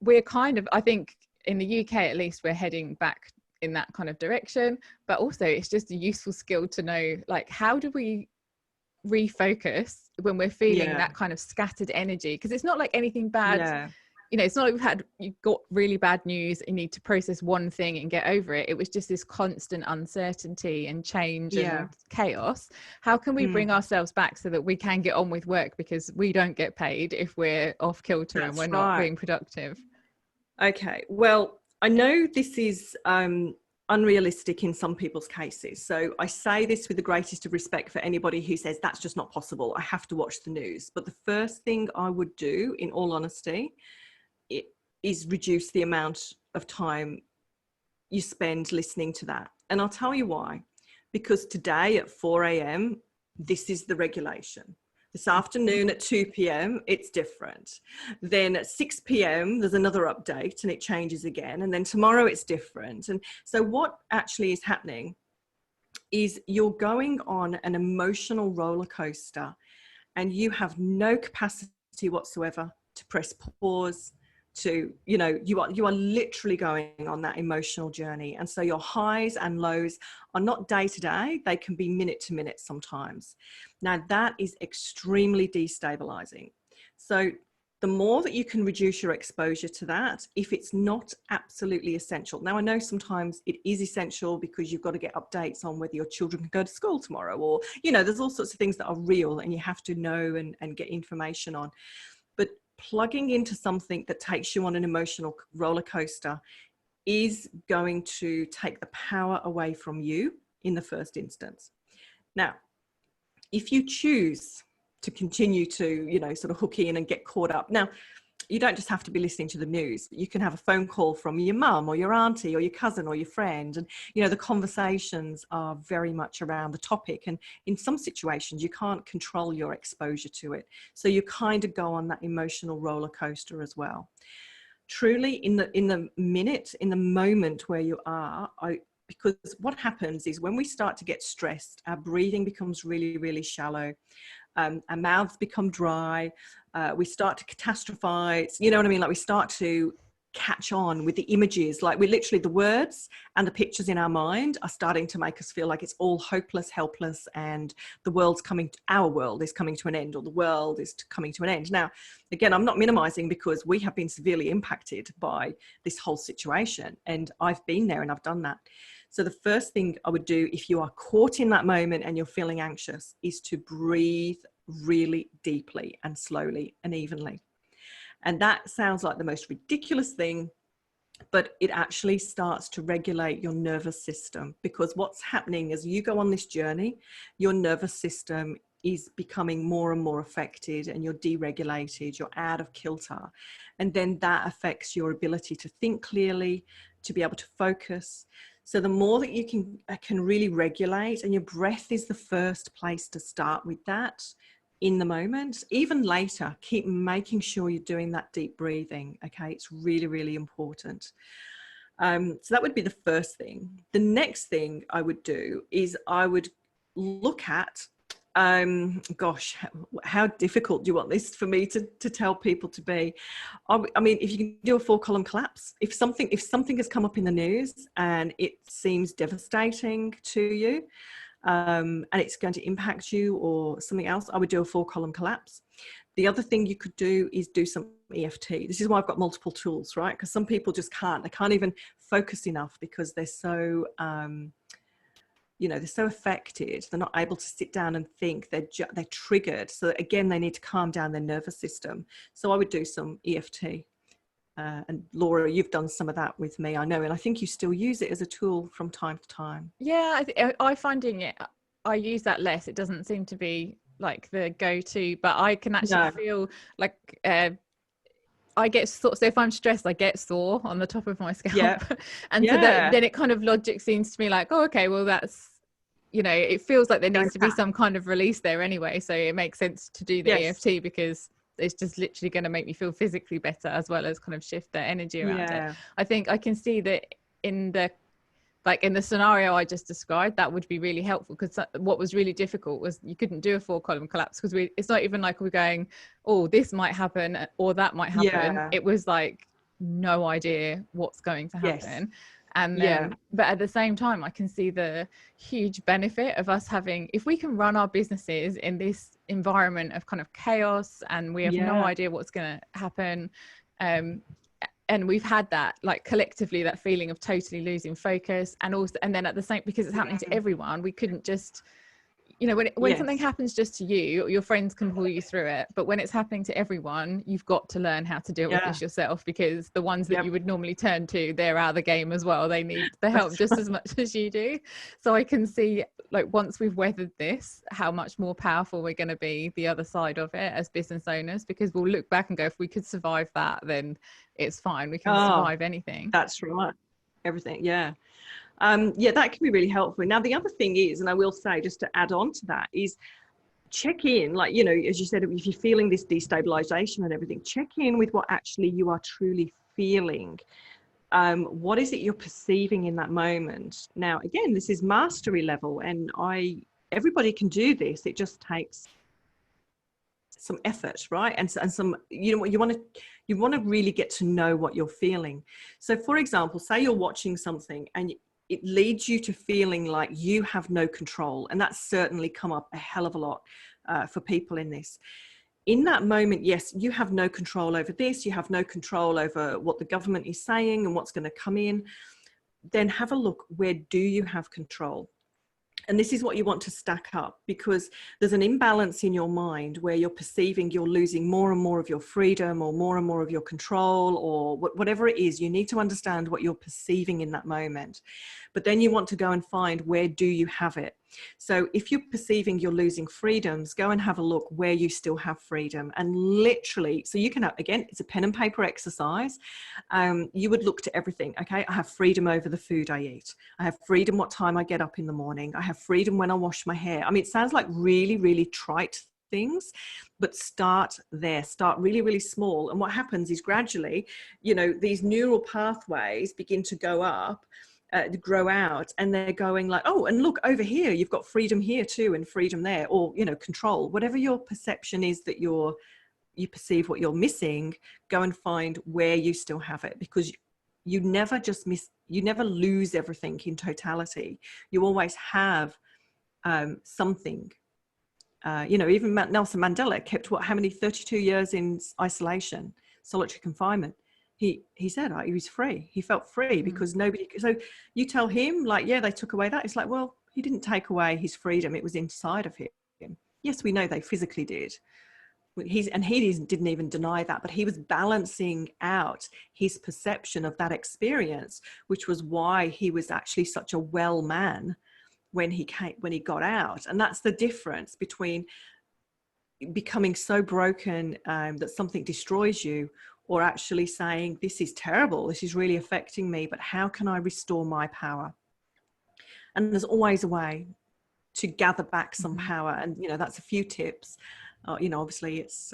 We're kind of, I think in the UK, at least, we're heading back in that kind of direction. But also it's just a useful skill to know, how do we refocus when we're feeling that kind of scattered energy? Because it's not like anything bad, it's not like you've got really bad news, you need to process one thing and get over it. It was just this constant uncertainty and change and chaos. How can we bring ourselves back so that we can get on with work, because we don't get paid if we're off kilter and we're not being productive? Okay, well, I know this is unrealistic in some people's cases. So I say this with the greatest of respect for anybody who says that's just not possible, I have to watch the news. But the first thing I would do, in all honesty, is reduce the amount of time you spend listening to that. And I'll tell you why. Because today at 4 a.m, this is the regulation. This afternoon at 2 p.m, it's different. Then at 6 p.m, there's another update and it changes again. And then tomorrow it's different. And so what actually is happening is you're going on an emotional roller coaster and you have no capacity whatsoever to press pause, to, you are literally going on that emotional journey. And so your highs and lows are not day to day, they can be minute to minute sometimes. Now that is extremely destabilizing. So the more that you can reduce your exposure to that, if it's not absolutely essential. Now I know sometimes it is essential because you've got to get updates on whether your children can go to school tomorrow, or, there's all sorts of things that are real and you have to know and get information on. But plugging into something that takes you on an emotional roller coaster is going to take the power away from you in the first instance. Now, if you choose to continue to, you know, sort of hook in and get caught up. Now, you don't just have to be listening to the news. You can have a phone call from your mum or your auntie or your cousin or your friend. And, you know, the conversations are very much around the topic. And in some situations, you can't control your exposure to it. So you kind of go on that emotional roller coaster as well. Truly, in the minute, in the moment where you are, because what happens is when we start to get stressed, our breathing becomes really, really shallow. Our mouths become dry. We start to catastrophize. You know what I mean? Like we start to catch on with the images. Like we literally, the words and the pictures in our mind are starting to make us feel like it's all hopeless, helpless, and the world's coming, our world is coming to an end, or the world is coming to an end. Now, again, I'm not minimizing, because we have been severely impacted by this whole situation. And I've been there and I've done that. So the first thing I would do if you are caught in that moment and you're feeling anxious is to breathe really deeply and slowly and evenly. And that sounds like the most ridiculous thing, but it actually starts to regulate your nervous system, because what's happening as you go on this journey, your nervous system is becoming more and more affected, and you're deregulated, you're out of kilter. And then that affects your ability to think clearly, to be able to focus. So the more that you can really regulate, and your breath is the first place to start with that in the moment. Even later, keep making sure you're doing that deep breathing. Okay, it's really, really important. So that would be the first thing. The next thing I would do is I would look at, gosh, how difficult do you want this for me to tell people to be? I mean, if you can do a 4-column collapse, if something has come up in the news and it seems devastating to you, and it's going to impact you or something else, I would do a 4-column collapse. The other thing you could do is do some EFT. This is why I've got multiple tools, right? Because some people just can't. They can't even focus enough because they're so, you know, they're so affected. They're not able to sit down and think. They're triggered. So again, they need to calm down their nervous system. So I would do some EFT. And Laura, you've done some of that with me, I know, and I think you still use it as a tool from time to time. Yeah, I finding it, I use that less. It doesn't seem to be like the go-to, but I can actually feel like I get sore. So if I'm stressed, I get sore on the top of my scalp, and so then it kind of logic seems to me like, oh, okay, well that's, you know, it feels like there needs to be some kind of release there anyway. So it makes sense to do the EFT, because it's just literally going to make me feel physically better, as well as kind of shift the energy around it. I think I can see that in the scenario I just described, that would be really helpful, because what was really difficult was you couldn't do a 4-column collapse, because it's not even like we're going, oh, this might happen or that might happen. It was like no idea what's going to happen. And then, but at the same time, I can see the huge benefit of us having, if we can run our businesses in this environment of kind of chaos, and we have no idea what's going to happen. And we've had that, like collectively, that feeling of totally losing focus. And also, and then at the same, because it's happening to everyone, we couldn't just, you know, when something happens just to you, your friends can pull you through it. But when it's happening to everyone, you've got to learn how to deal with this yourself, because the ones that you would normally turn to, they're out of the game as well. They need the help just as much as you do. So I can see, like, once we've weathered this, how much more powerful we're going to be the other side of it as business owners, because we'll look back and go, if we could survive that, then it's fine. We can survive anything. That's right. Everything. Yeah, that can be really helpful. Now, the other thing is, and I will say, just to add on to that, is check in, like, you know, as you said, if you're feeling this destabilization and everything, check in with what actually you are truly feeling. What is it you're perceiving in that moment? Now, again, this is mastery level, and everybody can do this. It just takes some effort, right? And some, you know, you want to really get to know what you're feeling. So, for example, say you're watching something and it leads you to feeling like you have no control, and that's certainly come up a hell of a lot for people in this. In that moment, yes, you have no control over this, you have no control over what the government is saying and what's going to come in. Then have a look, where do you have control? And this is what you want to stack up, because there's an imbalance in your mind where you're perceiving you're losing more and more of your freedom, or more and more of your control, or whatever it is. You need to understand what you're perceiving in that moment. But then you want to go and find, where do you have it? So if you're perceiving you're losing freedoms, go and have a look where you still have freedom. And literally, so you can have, again, it's a pen and paper exercise. You would look to everything. Okay, I have freedom over the food I eat. I have freedom what time I get up in the morning. I have freedom when I wash my hair. I mean, it sounds like really, really trite things, but start there. Start really, really small. And what happens is gradually, you know, these neural pathways begin to go up, grow out, and they're going like, oh, and look over here, you've got freedom here too, and freedom there, or, you know, control, whatever your perception is that you perceive what you're missing. Go and find where you still have it, because you never you never lose everything in totality. You always have something. You know, even Nelson Mandela kept how many 32 years in isolation, solitary confinement. He said he was free. He felt free because nobody. So you tell him like, yeah, they took away that. It's like, well, he didn't take away his freedom. It was inside of him. Yes, we know they physically did. He didn't even deny that, but he was balancing out his perception of that experience, which was why he was actually such a well man when he got out. And that's the difference between becoming so broken that something destroys you, or actually saying, this is terrible, this is really affecting me, but how can I restore my power? And there's always a way to gather back some power. And, you know, that's a few tips. You know, obviously it's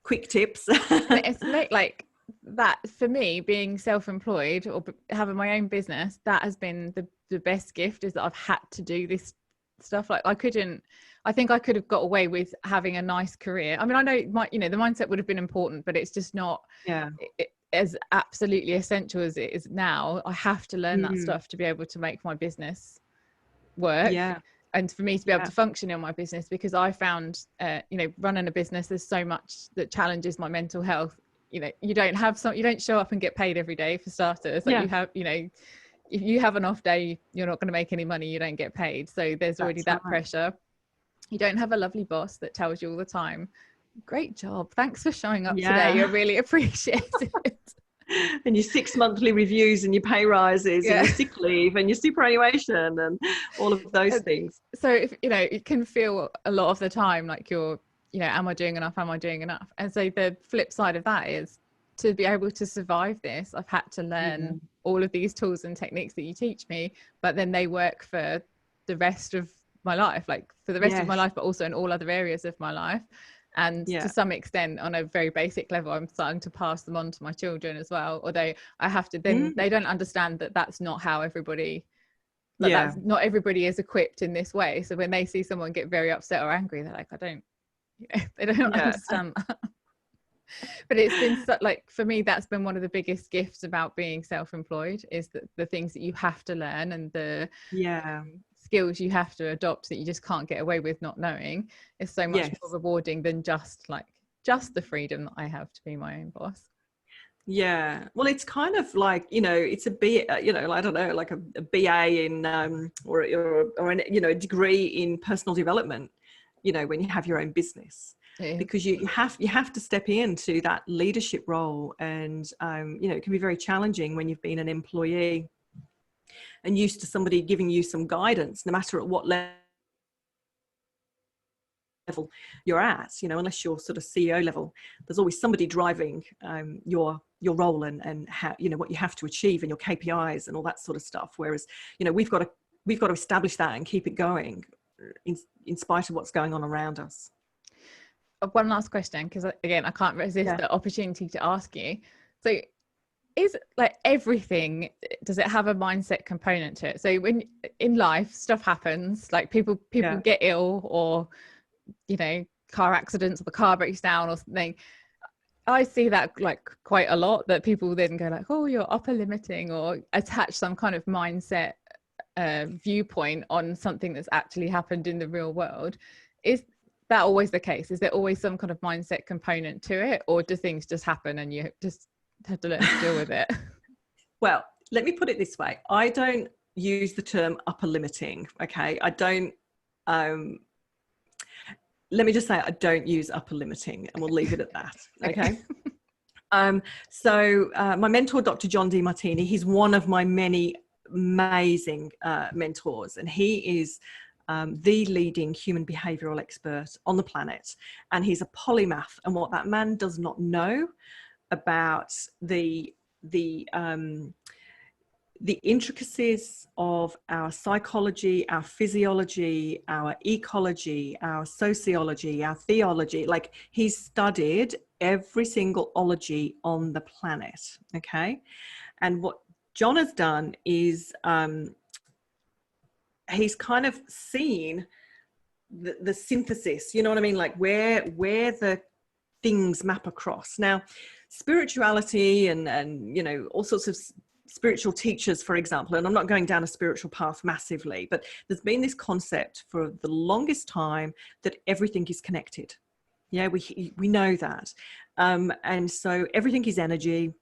quick tips. It's like that for me, being self-employed or having my own business, that has been the best gift, is that I've had to do this stuff. Like I think I could have got away with having a nice career. I mean, I know the mindset would have been important, but it's just not as absolutely essential as it is now. I have to learn that stuff to be able to make my business work. Yeah. And for me to be able to function in my business, because I found, you know, running a business, there's so much that challenges my mental health. You know, you don't show up and get paid every day, for starters. Like you have, you know, if you have an off day, you're not going to make any money, you don't get paid. So there's already that pressure. You don't have a lovely boss that tells you all the time, great job, thanks for showing up today, I really appreciate it. And your 6 monthly reviews and your pay rises and your sick leave and your superannuation and all of those things. So if, you know, it can feel a lot of the time like you're, you know, am I doing enough? And so the flip side of that is, to be able to survive this, I've had to learn all of these tools and techniques that you teach me, but then they work for the rest of my life, like for the rest of my life, but also in all other areas of my life. And to some extent, on a very basic level, I'm starting to pass them on to my children as well. Although I have to, then they don't understand that that's not how everybody, that's not everybody is equipped in this way. So when they see someone get very upset or angry, they're like, they don't understand that. But it's been like, for me, that's been one of the biggest gifts about being self-employed, is that the things that you have to learn and the skills you have to adopt that you just can't get away with not knowing is so much more rewarding than just the freedom that I have to be my own boss. Yeah, well, it's kind of like, you know, it's a B, you know, I don't know, like a BA in or an, you know, a degree in personal development, you know, when you have your own business. Because you have to step into that leadership role, and you know, it can be very challenging when you've been an employee and used to somebody giving you some guidance, no matter at what level you're at, you know, unless you're sort of CEO level, there's always somebody driving your role and how, you know, what you have to achieve and your KPIs and all that sort of stuff. Whereas, you know, we've got to establish that and keep it going in spite of what's going on around us. One last question, because again, I can't resist the opportunity to ask you. So is like everything, does it have a mindset component to it? So when in life stuff happens, like people get ill, or, you know, car accidents, or the car breaks down or something, I see that like quite a lot, that people then go like, oh, you're upper limiting, or attach some kind of mindset viewpoint on something that's actually happened in the real world. Is that always the case? Is there always some kind of mindset component to it, or do things just happen and you just have to learn to deal with it? Well, let me put it this way. I don't use the term upper limiting. Okay. I don't, let me just say, I don't use upper limiting, and we'll leave it at that. Okay. So my mentor, Dr. John Demartini, he's one of my many amazing mentors, and he is the leading human behavioral expert on the planet, and he's a polymath. And what that man does not know about the intricacies of our psychology, our physiology, our ecology, our sociology, our theology, like he's studied every single ology on the planet. Okay. And what John has done is he's kind of seen the synthesis, you know what I mean? Like where the things map across. Now, spirituality and you know, all sorts of spiritual teachers, for example, and I'm not going down a spiritual path massively, but there's been this concept for the longest time that everything is connected. Yeah, we know that. And so everything is energy.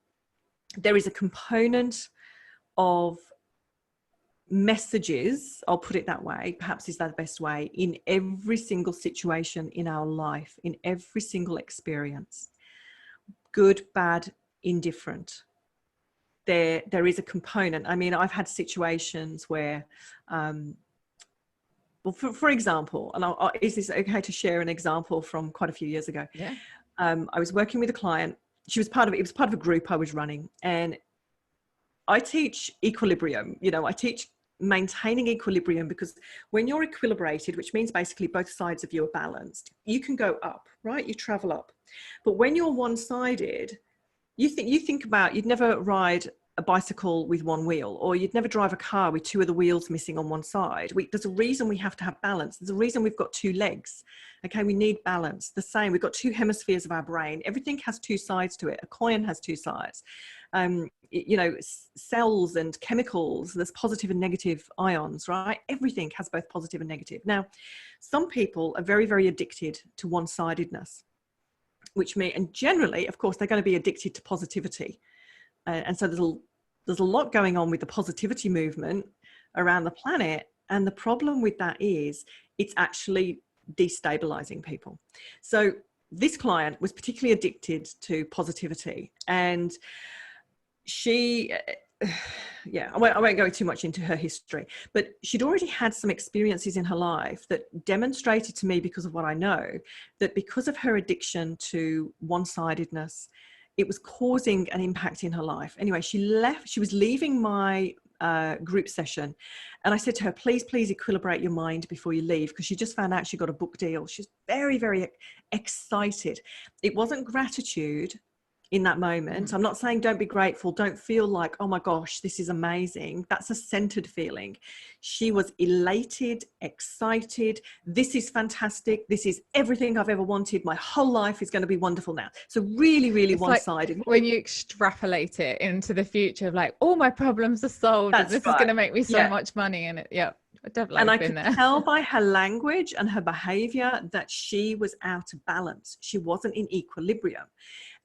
There is a component of messages, I'll put it that way, perhaps is that the best way, in every single situation in our life, in every single experience, good, bad, indifferent. There is a component. I mean, I've had situations where, well, for example, and is this okay to share an example from quite a few years ago? Yeah. I was working with a client. It was part of a group I was running, and I teach equilibrium. You know, I teach maintaining equilibrium, because when you're equilibrated, which means basically both sides of you are balanced, you can go up, right? You travel up. But when you're one-sided, you think about, you'd never ride a bicycle with one wheel, or you'd never drive a car with two of the wheels missing on one side. There's a reason we have to have balance. There's a reason we've got two legs. Okay, we need balance. The same, we've got two hemispheres of our brain. Everything has two sides to it. A coin has two sides. You know, cells and chemicals, there's positive and negative ions, right? Everything has both positive and negative. Now, some people are very, very addicted to one-sidedness, which means, and generally, of course, they're going to be addicted to positivity. And so there's a lot going on with the positivity movement around the planet. And the problem with that is it's actually destabilizing people. So this client was particularly addicted to positivity, and she, yeah, I won't go too much into her history, but she'd already had some experiences in her life that demonstrated to me, because of what I know, that because of her addiction to one-sidedness, it was causing an impact in her life. Anyway, she was leaving my group session, and I said to her, please equilibrate your mind before you leave, because she just found out she got a book deal. She's very, very excited. It wasn't gratitude in that moment. I'm not saying don't be grateful, don't feel like, oh my gosh, this is amazing. That's a centered feeling. She was elated, excited. This is fantastic. This is everything I've ever wanted. My whole life is going to be wonderful now. So really, really one-sided. Like when you extrapolate it into the future of like, all my problems are solved, and this is going to make me so much money. And definitely. And I could tell by her language and her behavior that she was out of balance. She wasn't in equilibrium.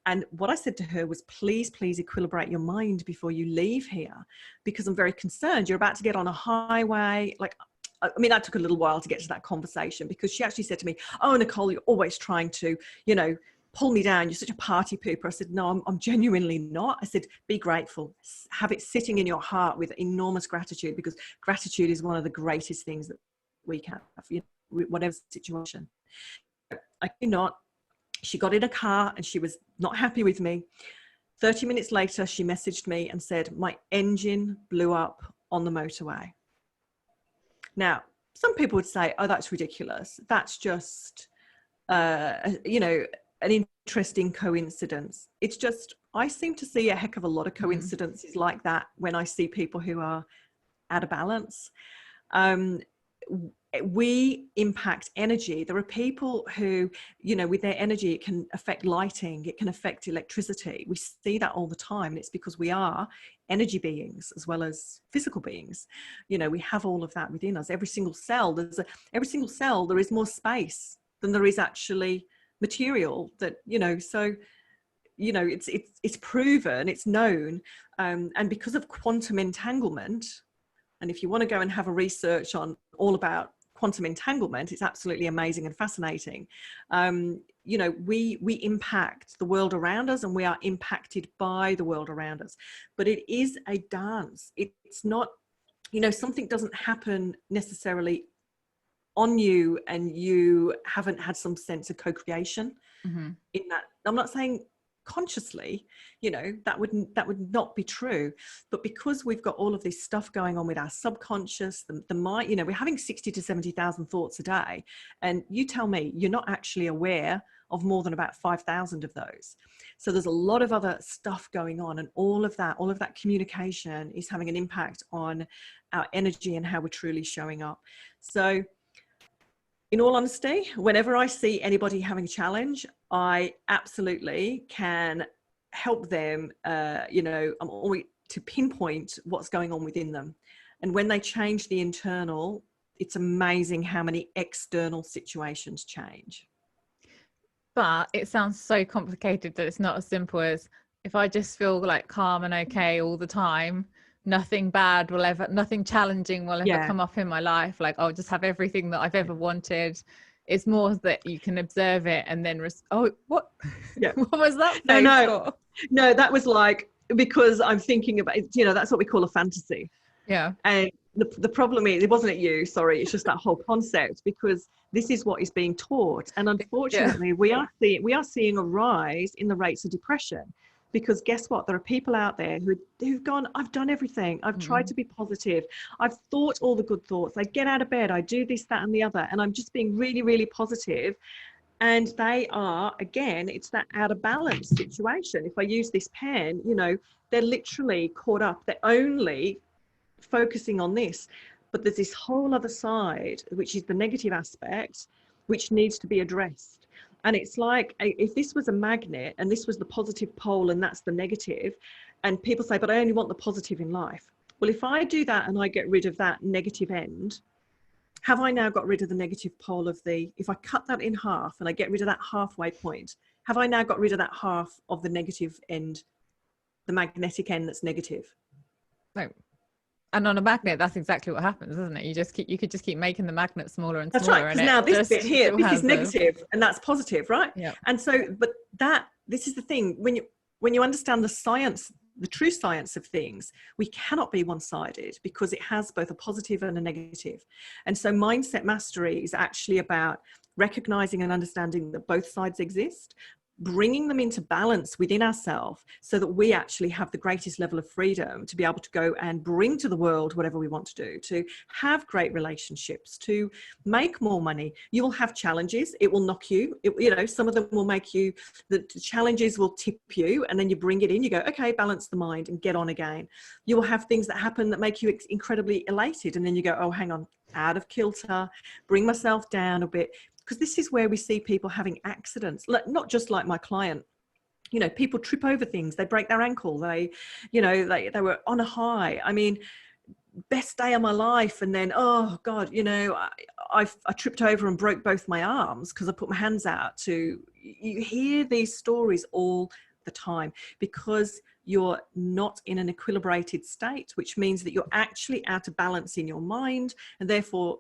And what I said to her was, please equilibrate your mind before you leave here, because I'm very concerned. You're about to get on a highway. Like, I mean, that took a little while to get to that conversation, because she actually said to me, oh, Nicole, you're always trying to, you know, pull me down. You're such a party pooper. I said, no, I'm genuinely not. I said, be grateful. Have it sitting in your heart with enormous gratitude, because gratitude is one of the greatest things that we can have, you know, whatever situation. I do not. She got in a car and she was not happy with me. 30 minutes later, she messaged me and said, my engine blew up on the motorway. Now, some people would say, oh, that's ridiculous. That's just, you know, an interesting coincidence. It's just, I seem to see a heck of a lot of coincidences like that when I see people who are out of balance. We impact energy. There are people who, you know, with their energy, it can affect lighting, it can affect electricity. We see that all the time. And it's because we are energy beings as well as physical beings. You know, we have all of that within us. Every single cell, there is more space than there is actually material that, you know, so, you know, it's proven, it's known. And because of quantum entanglement, and if you want to go and have a research on all about quantum entanglement, it's absolutely amazing and fascinating. You know, we impact the world around us, and we are impacted by the world around us. But it is a dance. It's not you know, something doesn't happen necessarily on you and you haven't had some sense of co-creation in that. I'm not saying consciously, you know, that would not be true, but because we've got all of this stuff going on with our subconscious, the mind, you know, we're having 60 to 70,000 thoughts a day, and you tell me you're not actually aware of more than about 5,000 of those. So there's a lot of other stuff going on, and all of that communication is having an impact on our energy and how we're truly showing up. So in all honesty, whenever I see anybody having a challenge, I absolutely can help them, you know, I'm always to pinpoint what's going on within them. And when they change the internal, it's amazing how many external situations change. But it sounds so complicated that it's not as simple as, if I just feel like calm and okay all the time, nothing bad will ever, nothing challenging will ever come up in my life. Like, I'll just have everything that I've ever wanted. It's more that you can observe it and then what? Yeah. What was that? No, that was like, because I'm thinking about, you know, that's what we call a fantasy. Yeah. And the problem is, it wasn't you, sorry, it's just that whole concept, because this is what is being taught. And unfortunately, we are seeing a rise in the rates of depression. Because guess what? There are people out there who've gone, I've done everything. I've tried to be positive. I've thought all the good thoughts. I get out of bed. I do this, that, and the other. And I'm just being really, really positive. And they are, again, it's that out of balance situation. If I use this pen, you know, they're literally caught up. They're only focusing on this. But there's this whole other side, which is the negative aspect, which needs to be addressed. And it's like, if this was a magnet and this was the positive pole and that's the negative, and people say, but I only want the positive in life. Well, if I do that and I get rid of that negative end, have I now got rid of the negative pole of if I cut that in half and I get rid of that halfway point, have I now got rid of that half of the negative end, the magnetic end that's negative? No. And on a magnet, that's exactly what happens, isn't it? You could just keep making the magnet smaller and smaller. That's right. Because now this bit here, this is negative and that's positive, right? Yeah. And so, but this is the thing, when you understand the science, the true science of things, we cannot be one-sided, because it has both a positive and a negative. And so mindset mastery is actually about recognizing and understanding that both sides exist, bringing them into balance within ourselves, so that we actually have the greatest level of freedom to be able to go and bring to the world whatever we want to do, to have great relationships, to make more money. You will have challenges. It will knock you. You know, some of them will make you, the challenges will tip you, and then you bring it in. You go, okay, balance the mind and get on again. You will have things that happen that make you incredibly elated. And then you go, oh, hang on, out of kilter, bring myself down a bit. Because this is where we see people having accidents, not just like my client. You know, people trip over things, they break their ankle, they were on a high. I mean, best day of my life, and then, oh God, you know, I tripped over and broke both my arms because I put my hands out. You hear these stories all the time, because you're not in an equilibrated state, which means that you're actually out of balance in your mind, and therefore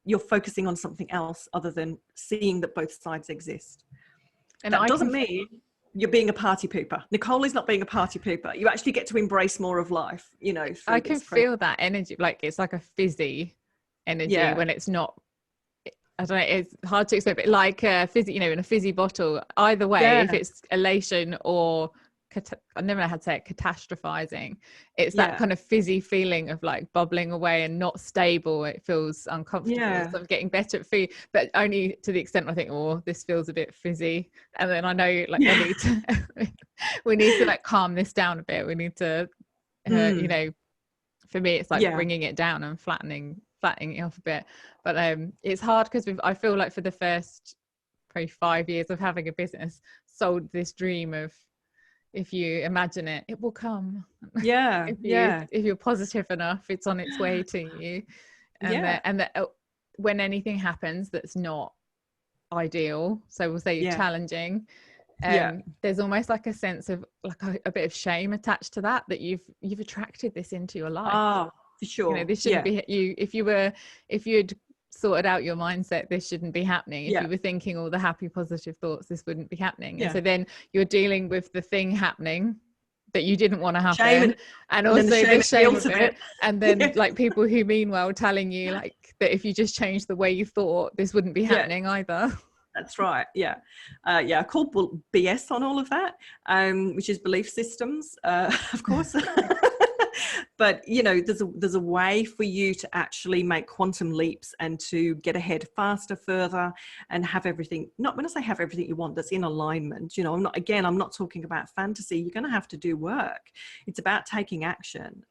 you're focusing on something else other than seeing that both sides exist. And that doesn't mean you're being a party pooper. Nicole is not being a party pooper. You actually get to embrace more of life, you know. I can feel that energy, like it's like a fizzy energy when it's not, I don't know, it's hard to explain, but like a fizzy, you know, in a fizzy bottle, either way, if it's elation or I never know how to say it, catastrophizing, it's that kind of fizzy feeling of like bubbling away and not stable. It feels uncomfortable. So I'm getting better at food, but only to the extent I think, oh, this feels a bit fizzy, and then I know like I need to we need to like calm this down a bit. We need to you know, for me it's like bringing it down and flattening it off a bit. But it's hard because I feel like for the first probably 5 years of having a business, sold this dream of, if you imagine it, it will come. If you're positive enough, it's on its way to you. And when anything happens that's not ideal, so we'll say challenging, there's almost like a sense of like a bit of shame attached to that you've attracted this into your life. Oh, for sure. You know, this shouldn't be you. If you'd sorted out your mindset, this shouldn't be happening. If you were thinking all the happy positive thoughts, this wouldn't be happening. And so then you're dealing with the thing happening that you didn't want to happen, shame and also the shame of it, and then yeah. like people who mean well telling you like that if you just changed the way you thought, this wouldn't be happening either. That's right. Yeah. I call BS on all of that, which is belief systems, of course. But, you know, there's a way for you to actually make quantum leaps and to get ahead faster, further, and have everything, not when I say have everything you want, that's in alignment. You know, I'm not talking about fantasy. You're going to have to do work. It's about taking action.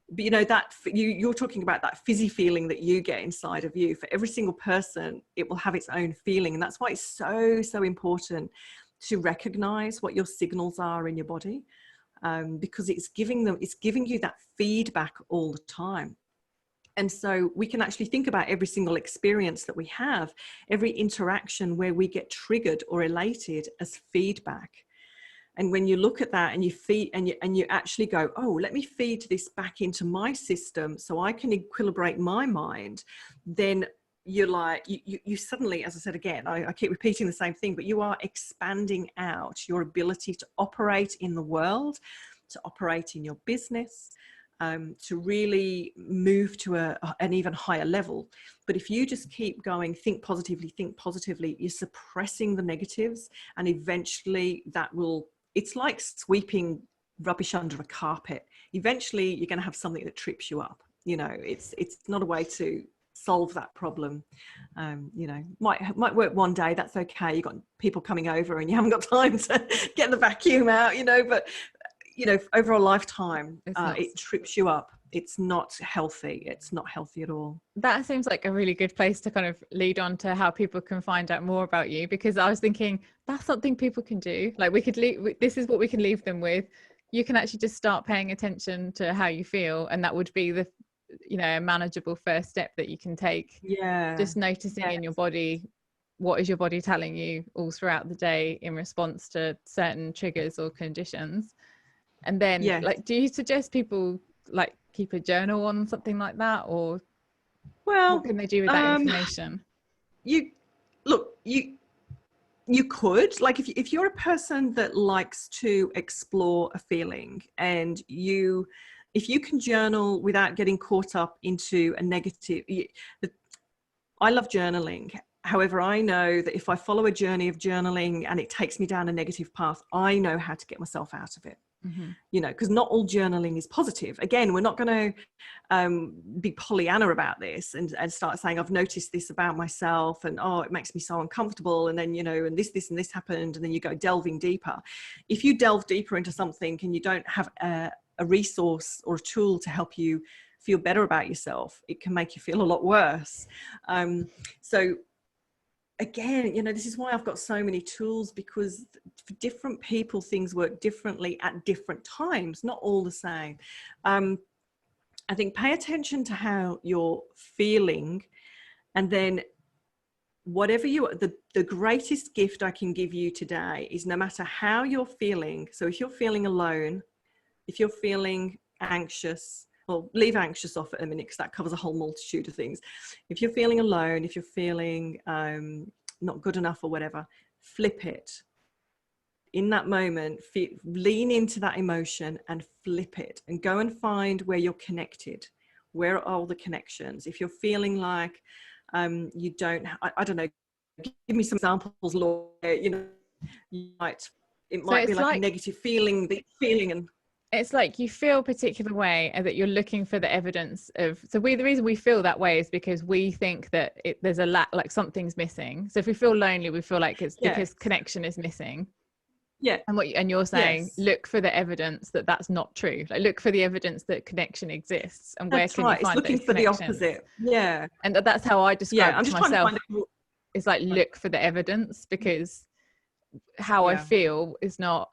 But you know, that you're talking about that fizzy feeling that you get inside of you. For every single person, it will have its own feeling. And that's why it's so important to recognize what your signals are in your body, because it's giving you that feedback all the time. And so we can actually think about every single experience that we have, every interaction where we get triggered or elated as feedback. And when you look at that and you feed and you actually go, oh, let me feed this back into my system so I can equilibrate my mind, then you're like, you suddenly, as I said again, I keep repeating the same thing, but you are expanding out your ability to operate in the world, to operate in your business, to really move to an even higher level. But if you just keep going, think positively, you're suppressing the negatives, and eventually that will, it's like sweeping rubbish under a carpet. Eventually you're going to have something that trips you up. You know, it's not a way to solve that problem. You know, might work one day, that's okay. You've got people coming over and you haven't got time to get the vacuum out, you know, but you know, over a lifetime, it trips you up. It's not healthy. It's not healthy at all. That seems like a really good place to kind of lead on to how people can find out more about you, because I was thinking that's something people can do. Like we could this is what we can leave them with. You can actually just start paying attention to how you feel, and that would be the, you know, a manageable first step that you can take. Yeah. Just noticing in your body, what is your body telling you all throughout the day in response to certain triggers or conditions. And then like, do you suggest people like keep a journal on something like that, or what can they do with that information? You could, like, if you're a person that likes to explore a feeling, and if you can journal without getting caught up into a negative, I love journaling. However, I know that if I follow a journey of journaling and it takes me down a negative path, I know how to get myself out of it. Mm-hmm. You know, because not all journaling is positive. Again, we're not going to be Pollyanna about this and start saying, I've noticed this about myself, and oh, it makes me so uncomfortable, and then, you know, and this and this happened, and then you go delving deeper. If you delve deeper into something and you don't have a resource or a tool to help you feel better about yourself, it can make you feel a lot worse. So again, you know, this is why I've got so many tools, because for different people, things work differently at different times, not all the same. I think pay attention to how you're feeling, and then whatever the greatest gift I can give you today is, no matter how you're feeling. So if you're feeling alone, if you're feeling anxious, well, leave anxious off at a minute because that covers a whole multitude of things. If you're feeling alone, if you're feeling not good enough or whatever, flip it. In that moment, lean into that emotion and flip it, and go and find where you're connected. Where are all the connections? If you're feeling like you don't, I don't know, give me some examples, Laura. You know, it might be like a negative feeling, and it's like you feel a particular way and that you're looking for the evidence of, the reason we feel that way is because we think that there's a lack, like something's missing. So if we feel lonely, we feel like it's because connection is missing. Yeah. And you're saying, look for the evidence that that's not true. Like, look for the evidence that connection exists, and where can you find it's looking for the opposite. Yeah. And that's how I describe it to myself. It's like, look for the evidence, because how I feel is not,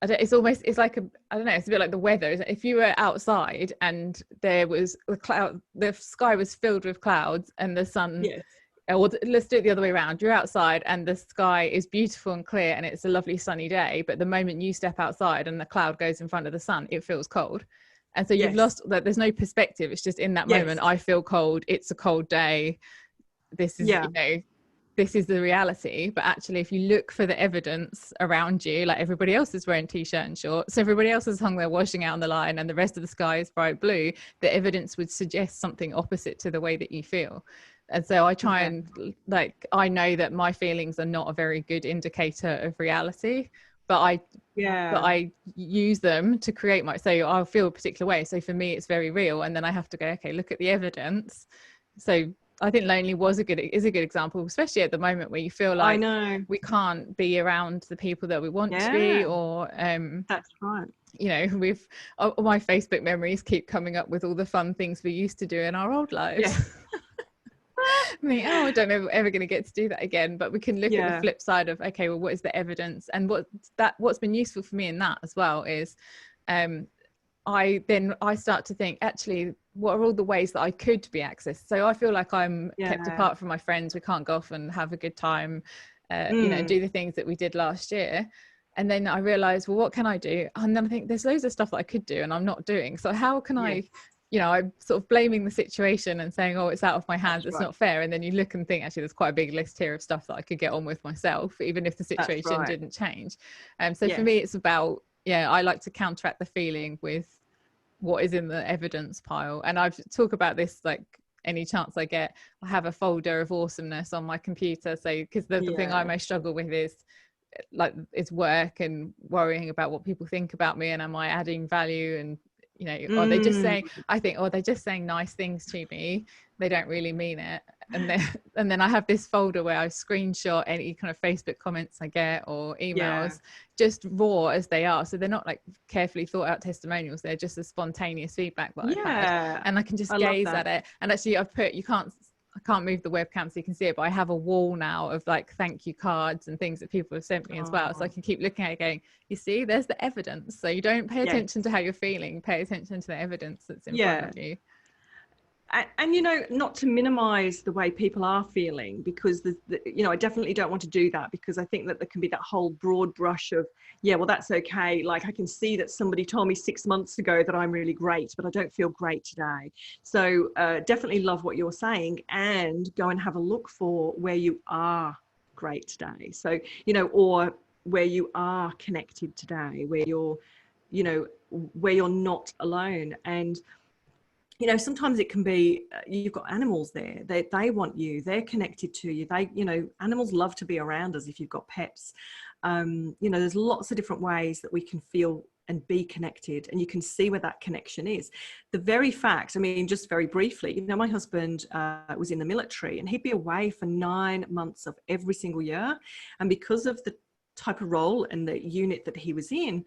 it's like I don't know, it's a bit like the weather. If you were outside and there was the sky was filled with clouds and the sun, or let's do it the other way around. You're outside and the sky is beautiful and clear and it's a lovely sunny day, but the moment you step outside and the cloud goes in front of the sun, it feels cold. And so you've lost that. There's no perspective. It's just in that moment, I feel cold. It's a cold day. This is, you know, this is the reality. But actually, if you look for the evidence around you, like everybody else is wearing t-shirt and shorts, everybody else is hung there washing out on the line, and the rest of the sky is bright blue, the evidence would suggest something opposite to the way that you feel. And so I try and, like, I know that my feelings are not a very good indicator of reality, but I use them to create my, so I'll feel a particular way. So for me, it's very real. And then I have to go, okay, look at the evidence. So I think lonely is a good example, especially at the moment where you feel like we can't be around the people that we want to be, or that's right. You know, with my Facebook memories keep coming up with all the fun things we used to do in our old lives. Yeah. I mean, I don't know if we're ever going to get to do that again, but we can look at the flip side of, okay, well, what is the evidence? And what's been useful for me in that as well is I start to think, actually, what are all the ways that I could be accessed? So I feel like I'm kept apart from my friends. We can't go off and have a good time, you know, do the things that we did last year. And then I realized, well, what can I do? And then I think there's loads of stuff that I could do and I'm not doing. So how can I, you know, I'm sort of blaming the situation and saying, oh, it's out of my hands. It's not fair. And then you look and think, actually, there's quite a big list here of stuff that I could get on with myself, even if the situation didn't change. So for me, it's about, I like to counteract the feeling with what is in the evidence pile. And I've talk about this, like, any chance I get. I have a folder of awesomeness on my computer. So, because the thing I most struggle with is, like, it's work and worrying about what people think about me, and am I adding value, and you know, are they just saying, I think, oh, they're just saying nice things to me, they don't really mean it. And then I have this folder where I screenshot any kind of Facebook comments I get or emails, just raw as they are. So they're not like carefully thought out testimonials, they're just a spontaneous feedback that I've had, and I can just gaze at it. And actually I've put, I can't move the webcam so you can see it, but I have a wall now of like thank you cards and things that people have sent me as well. So I can keep looking at it going, you see, there's the evidence. So you don't pay attention to how you're feeling, pay attention to the evidence that's in front of you. And, you know, not to minimize the way people are feeling, because, you know, I definitely don't want to do that, because I think that there can be that whole broad brush of, well, that's okay. Like, I can see that somebody told me 6 months ago that I'm really great, but I don't feel great today. So definitely love what you're saying, and go and have a look for where you are great today. So, you know, or where you are connected today, where you're, you know, where you're not alone. And, you know, sometimes it can be, you've got animals there, they want you, they're connected to you. You know, animals love to be around us if you've got pets. You know, there's lots of different ways that we can feel and be connected, and you can see where that connection is. The very fact, I mean, just very briefly, you know, my husband was in the military, and he'd be away for 9 months of every single year. And because of the type of role and the unit that he was in,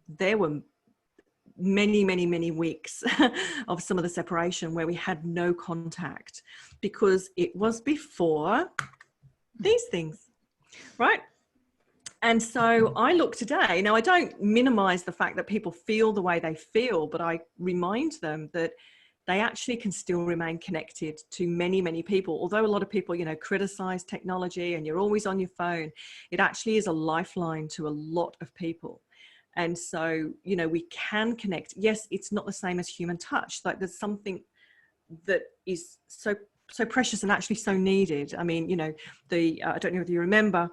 there were many weeks of some of the separation where we had no contact, because it was before these things, right? And so I look today, now I don't minimize the fact that people feel the way they feel, but I remind them that they actually can still remain connected to many people. Although a lot of people, you know, criticize technology and you're always on your phone, it actually is a lifeline to a lot of people. And so, you know, we can connect. Yes, it's not the same as human touch. Like, there's something that is so precious and actually so needed. I mean, you know, I don't know if you remember,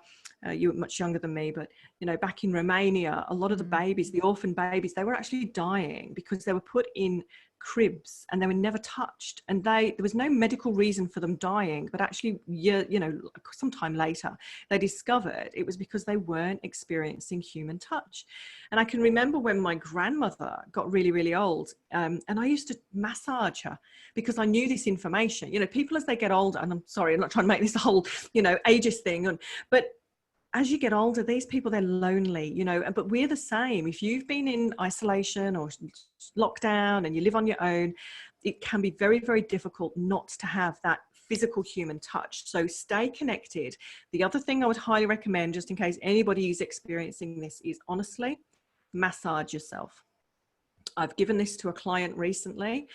you were much younger than me, but, you know, back in Romania, a lot of the babies, the orphan babies, they were actually dying because they were put in cribs and they were never touched, and there was no medical reason for them dying, but actually, you know, sometime later they discovered it was because they weren't experiencing human touch. And I can remember when my grandmother got really old, and I used to massage her because I knew this information. You know, people as they get older, and I'm sorry, I'm not trying to make this a whole, you know, ageist thing, but as you get older, these people, they're lonely, you know, but we're the same. If you've been in isolation or lockdown and you live on your own, it can be very difficult not to have that physical human touch. So stay connected. The other thing I would highly recommend, just in case anybody is experiencing this, is honestly, massage yourself. I've given this to a client recently,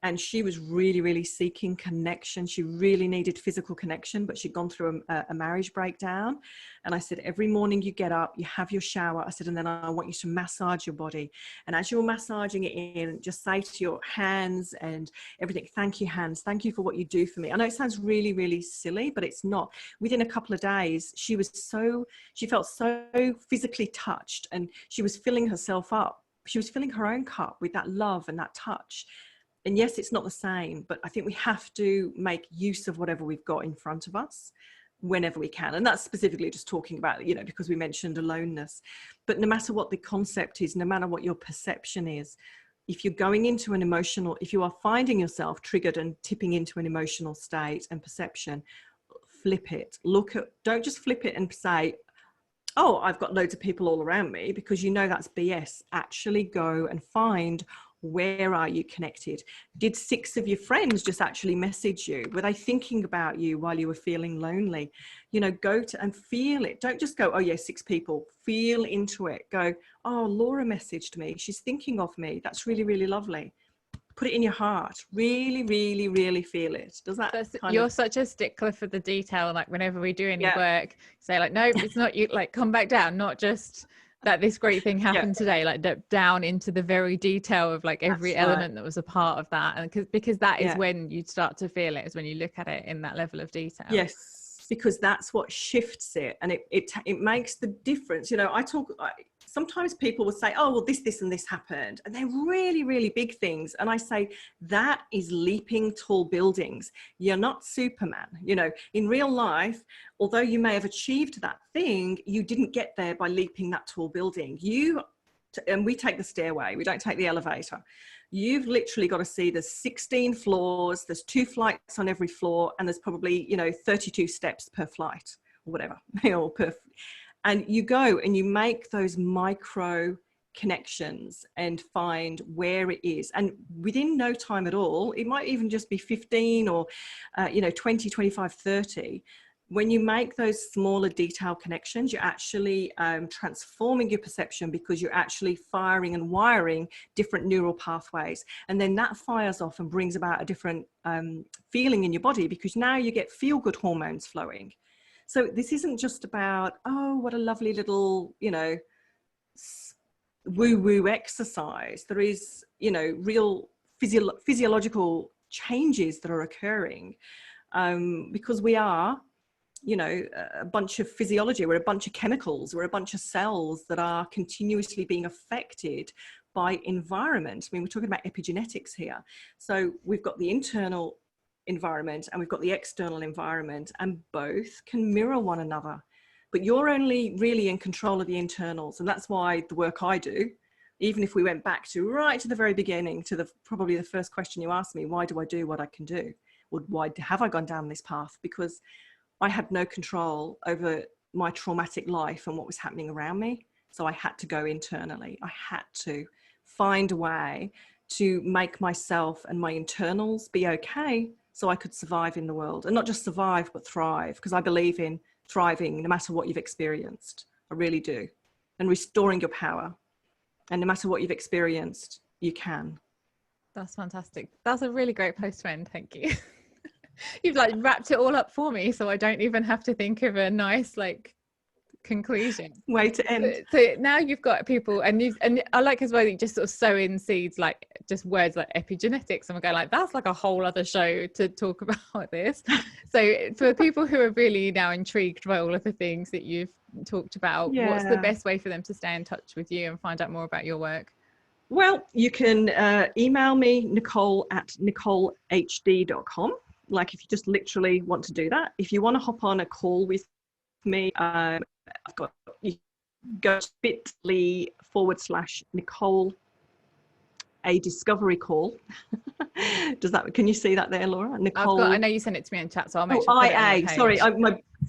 And she was really, really seeking connection. She really needed physical connection, but she'd gone through a marriage breakdown. And I said, every morning you get up, you have your shower. I said, and then I want you to massage your body. And as you're massaging it in, just say to your hands and everything, thank you, hands. Thank you for what you do for me. I know it sounds really, really silly, but it's not. Within a couple of days, she felt so physically touched, and she was filling herself up. She was filling her own cup with that love and that touch. And yes, it's not the same, but I think we have to make use of whatever we've got in front of us whenever we can. And that's specifically just talking about, you know, because we mentioned aloneness. But no matter what the concept is, no matter what your perception is, if you're going into an emotional, if you are finding yourself triggered and tipping into an emotional state and perception, flip it. Don't just flip it and say, oh, I've got loads of people all around me, because you know that's BS. Actually go and find, where are you connected? Did 6 of your friends just actually message you? Were they thinking about you while you were feeling lonely? You know, go to and feel it. Don't just go, oh yeah, 6 people. Feel into it. Go, oh, Laura messaged me. She's thinking of me. That's really, really lovely. Put it in your heart. Really, really, really feel it. Does that You're such a stickler for the detail. Like whenever we do any work, say like, no, it's not you, like come back down, not just that this great thing happened today, like down into the very detail of like every element that was a part of that. And because that is when you start to feel it, is when you look at it in that level of detail. Yes, because that's what shifts it, and it makes the difference. You know, sometimes people will say, oh, well, this and this happened, and they're really, really big things. And I say, that is leaping tall buildings. You're not Superman. You know, in real life, although you may have achieved that thing, you didn't get there by leaping that tall building. And we take the stairway, we don't take the elevator. You've literally got to see there's 16 floors, there's 2 flights on every floor, and there's probably, you know, 32 steps per flight or whatever, or and you go and you make those micro connections and find where it is. And within no time at all, it might even just be 15 or, 20, 25, 30. When you make those smaller detail connections, you're actually transforming your perception, because you're actually firing and wiring different neural pathways. And then that fires off and brings about a different feeling in your body, because now you get feel-good hormones flowing. So this isn't just about, oh, what a lovely little, you know, woo-woo exercise. There is, you know, real physiological changes that are occurring, because we are, you know, a bunch of physiology. We're a bunch of chemicals. We're a bunch of cells that are continuously being affected by environment. I mean, we're talking about epigenetics here. So we've got the internal environment and we've got the external environment, and both can mirror one another. But you're only really in control of the internals. And that's why the work I do, even if we went back to right to the very beginning, to probably the first question you asked me, why do I do what I can do? Or why have I gone down this path? Because I had no control over my traumatic life and what was happening around me. So I had to go internally. I had to find a way to make myself and my internals be okay, so I could survive in the world. And not just survive, but thrive, because I believe in thriving no matter what you've experienced. I really do. And restoring your power. And no matter what you've experienced, you can. That's fantastic. That's a really great place to end. Thank you. You've like wrapped it all up for me, so I don't even have to think of a nice like conclusion way to end. So now you've got people, and I like as well that you just sort of sow in seeds, like just words like epigenetics, and we're going like, that's like a whole other show to talk about this. So for people who are really now intrigued by all of the things that you've talked about, what's the best way for them to stay in touch with you and find out more about your work? Well, you can email me, Nicole@nicolehd.com. Like if you just literally want to do that. If you want to hop on a call with me, you go to bit.ly/Nicole a discovery call. Can you see that there, Laura? Nicole. I know you sent it to me in chat, so I'll make sure. IA. Sorry,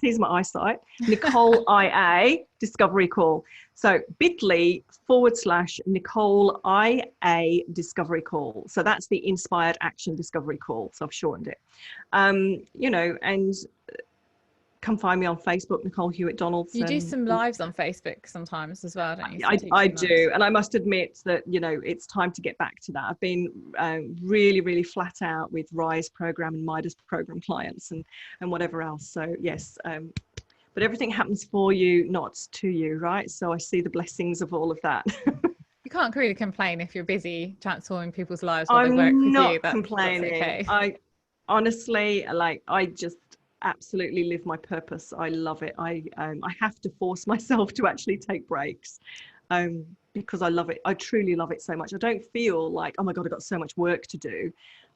here's my eyesight. Nicole IA discovery call. So bit.ly/Nicole IA discovery call. So that's the inspired action discovery call. So I've shortened it. And come find me on Facebook, Nicole Hewitt Donaldson. You do some lives on Facebook sometimes as well, don't you? I do. And I must admit that, you know, it's time to get back to that. I've been really, really flat out with Rise program and Midas program clients and whatever else. So yes, but everything happens for you, not to you, right? So I see the blessings of all of that. You can't really complain if you're busy transforming people's lives while they work with you. That's complaining. Okay. I honestly, like, I just absolutely live my purpose. I love it. I have to force myself to actually take breaks because I love it. I truly love it so much. I don't feel like, oh my God, I've got so much work to do.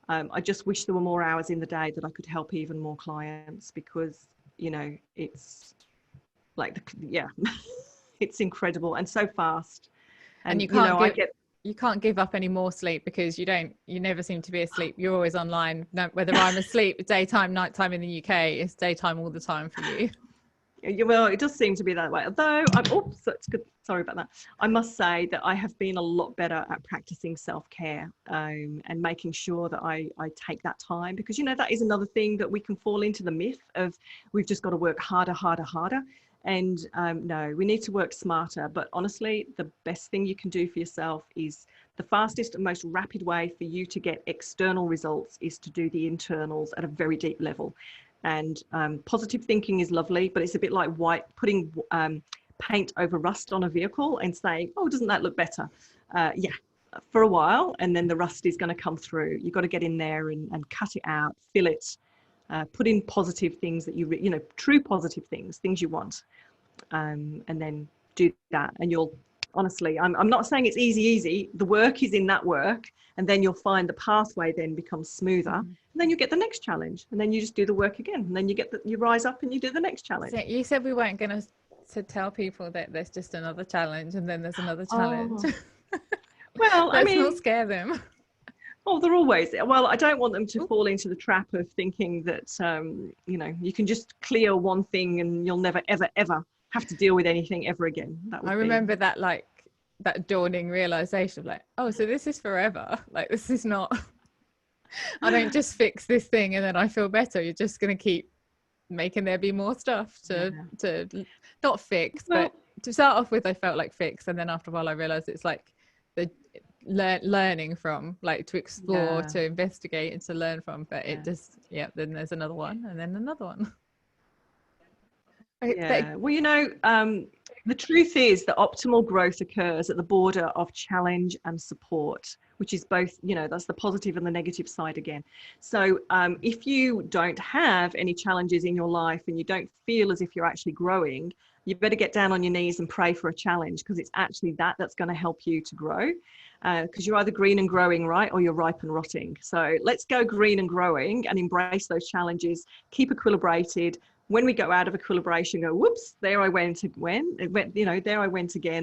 I just wish there were more hours in the day that I could help even more clients, because, you know, it's like, it's incredible and so fast. And you can't you can't give up any more sleep, because you never seem to be asleep. You're always online. No, whether I'm asleep daytime, nighttime in the UK, it's daytime all the time for you. Well, it does seem to be that way. Although, that's good. Sorry about that. I must say that I have been a lot better at practicing self-care and making sure that I take that time, because, you know, that is another thing that we can fall into, the myth of we've just got to work harder. And no, we need to work smarter. But honestly, the best thing you can do for yourself is the fastest and most rapid way for you to get external results is to do the internals at a very deep level. And positive thinking is lovely, but it's a bit like putting paint over rust on a vehicle and saying, oh, doesn't that look better? Yeah, for a while. And then the rust is going to come through. You've got to get in there and cut it out, fill it. Put in positive things that you know, true positive things you want, and then do that. And you'll, honestly, I'm not saying it's easy. The work is in that work, and then you'll find the pathway then becomes smoother. And then you get the next challenge, and then you just do the work again, and then you rise up and you do the next challenge. So you said we weren't going to tell people that there's just another challenge, and then there's another challenge. Oh. Well, let's not scare them. Oh, they're always, well, I don't want them to fall into the trap of thinking that, you know, you can just clear one thing and you'll never, ever, ever have to deal with anything ever again. I remember that, like, that dawning realization of like, oh, so this is forever. Like, this is not, I don't just fix this thing and then I feel better. You're just going to keep making there be more stuff to not fix, but to start off with, I felt like fix. And then after a while, I realized it's like the learning from, like, to explore, to investigate and to learn from, but it just then there's another one and then another one. Well, you know, the truth is that optimal growth occurs at the border of challenge and support, which is both, you know, that's the positive and the negative side again. So if you don't have any challenges in your life and you don't feel as if you're actually growing, you better get down on your knees and pray for a challenge, because it's actually that's going to help you to grow, because you're either green and growing, right, or you're ripe and rotting. So let's go green and growing and embrace those challenges, keep equilibrated. When we go out of equilibration, go, whoops, there I went again,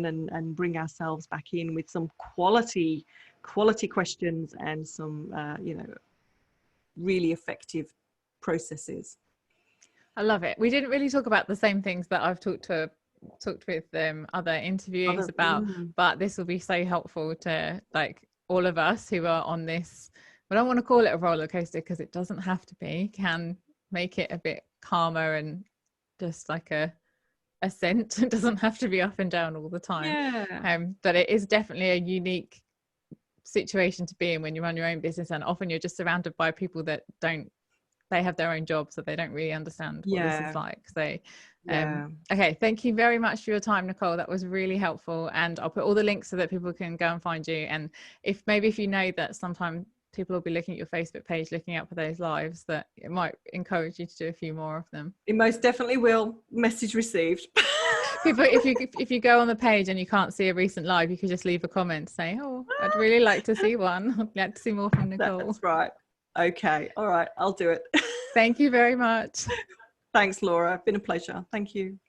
and bring ourselves back in with some quality questions and some, you know, really effective processes. I love it. We didn't really talk about the same things that I've talked with other interviewees about, but this will be so helpful to, like, all of us who are on this. I don't want to call it a roller coaster, because it doesn't have to be. Can make it a bit calmer and just like a ascent. It doesn't have to be up and down all the time. But it is definitely a unique situation to be in when you run your own business, and often you're just surrounded by people that they have their own jobs, so they don't really understand what this is like. So okay, thank you very much for your time, Nicole. That was really helpful, and I'll put all the links so that people can go and find you. And if you know that sometimes people will be looking at your Facebook page, looking out for those lives, that it might encourage you to do a few more of them. It most definitely will. Message received. People, if you go on the page and you can't see a recent live, you could just leave a comment saying, oh, I'd really like to see one. I'd like to see more from Nicole. That's right. Okay. All right. I'll do it. Thank you very much. Thanks, Laura. It's been a pleasure. Thank you.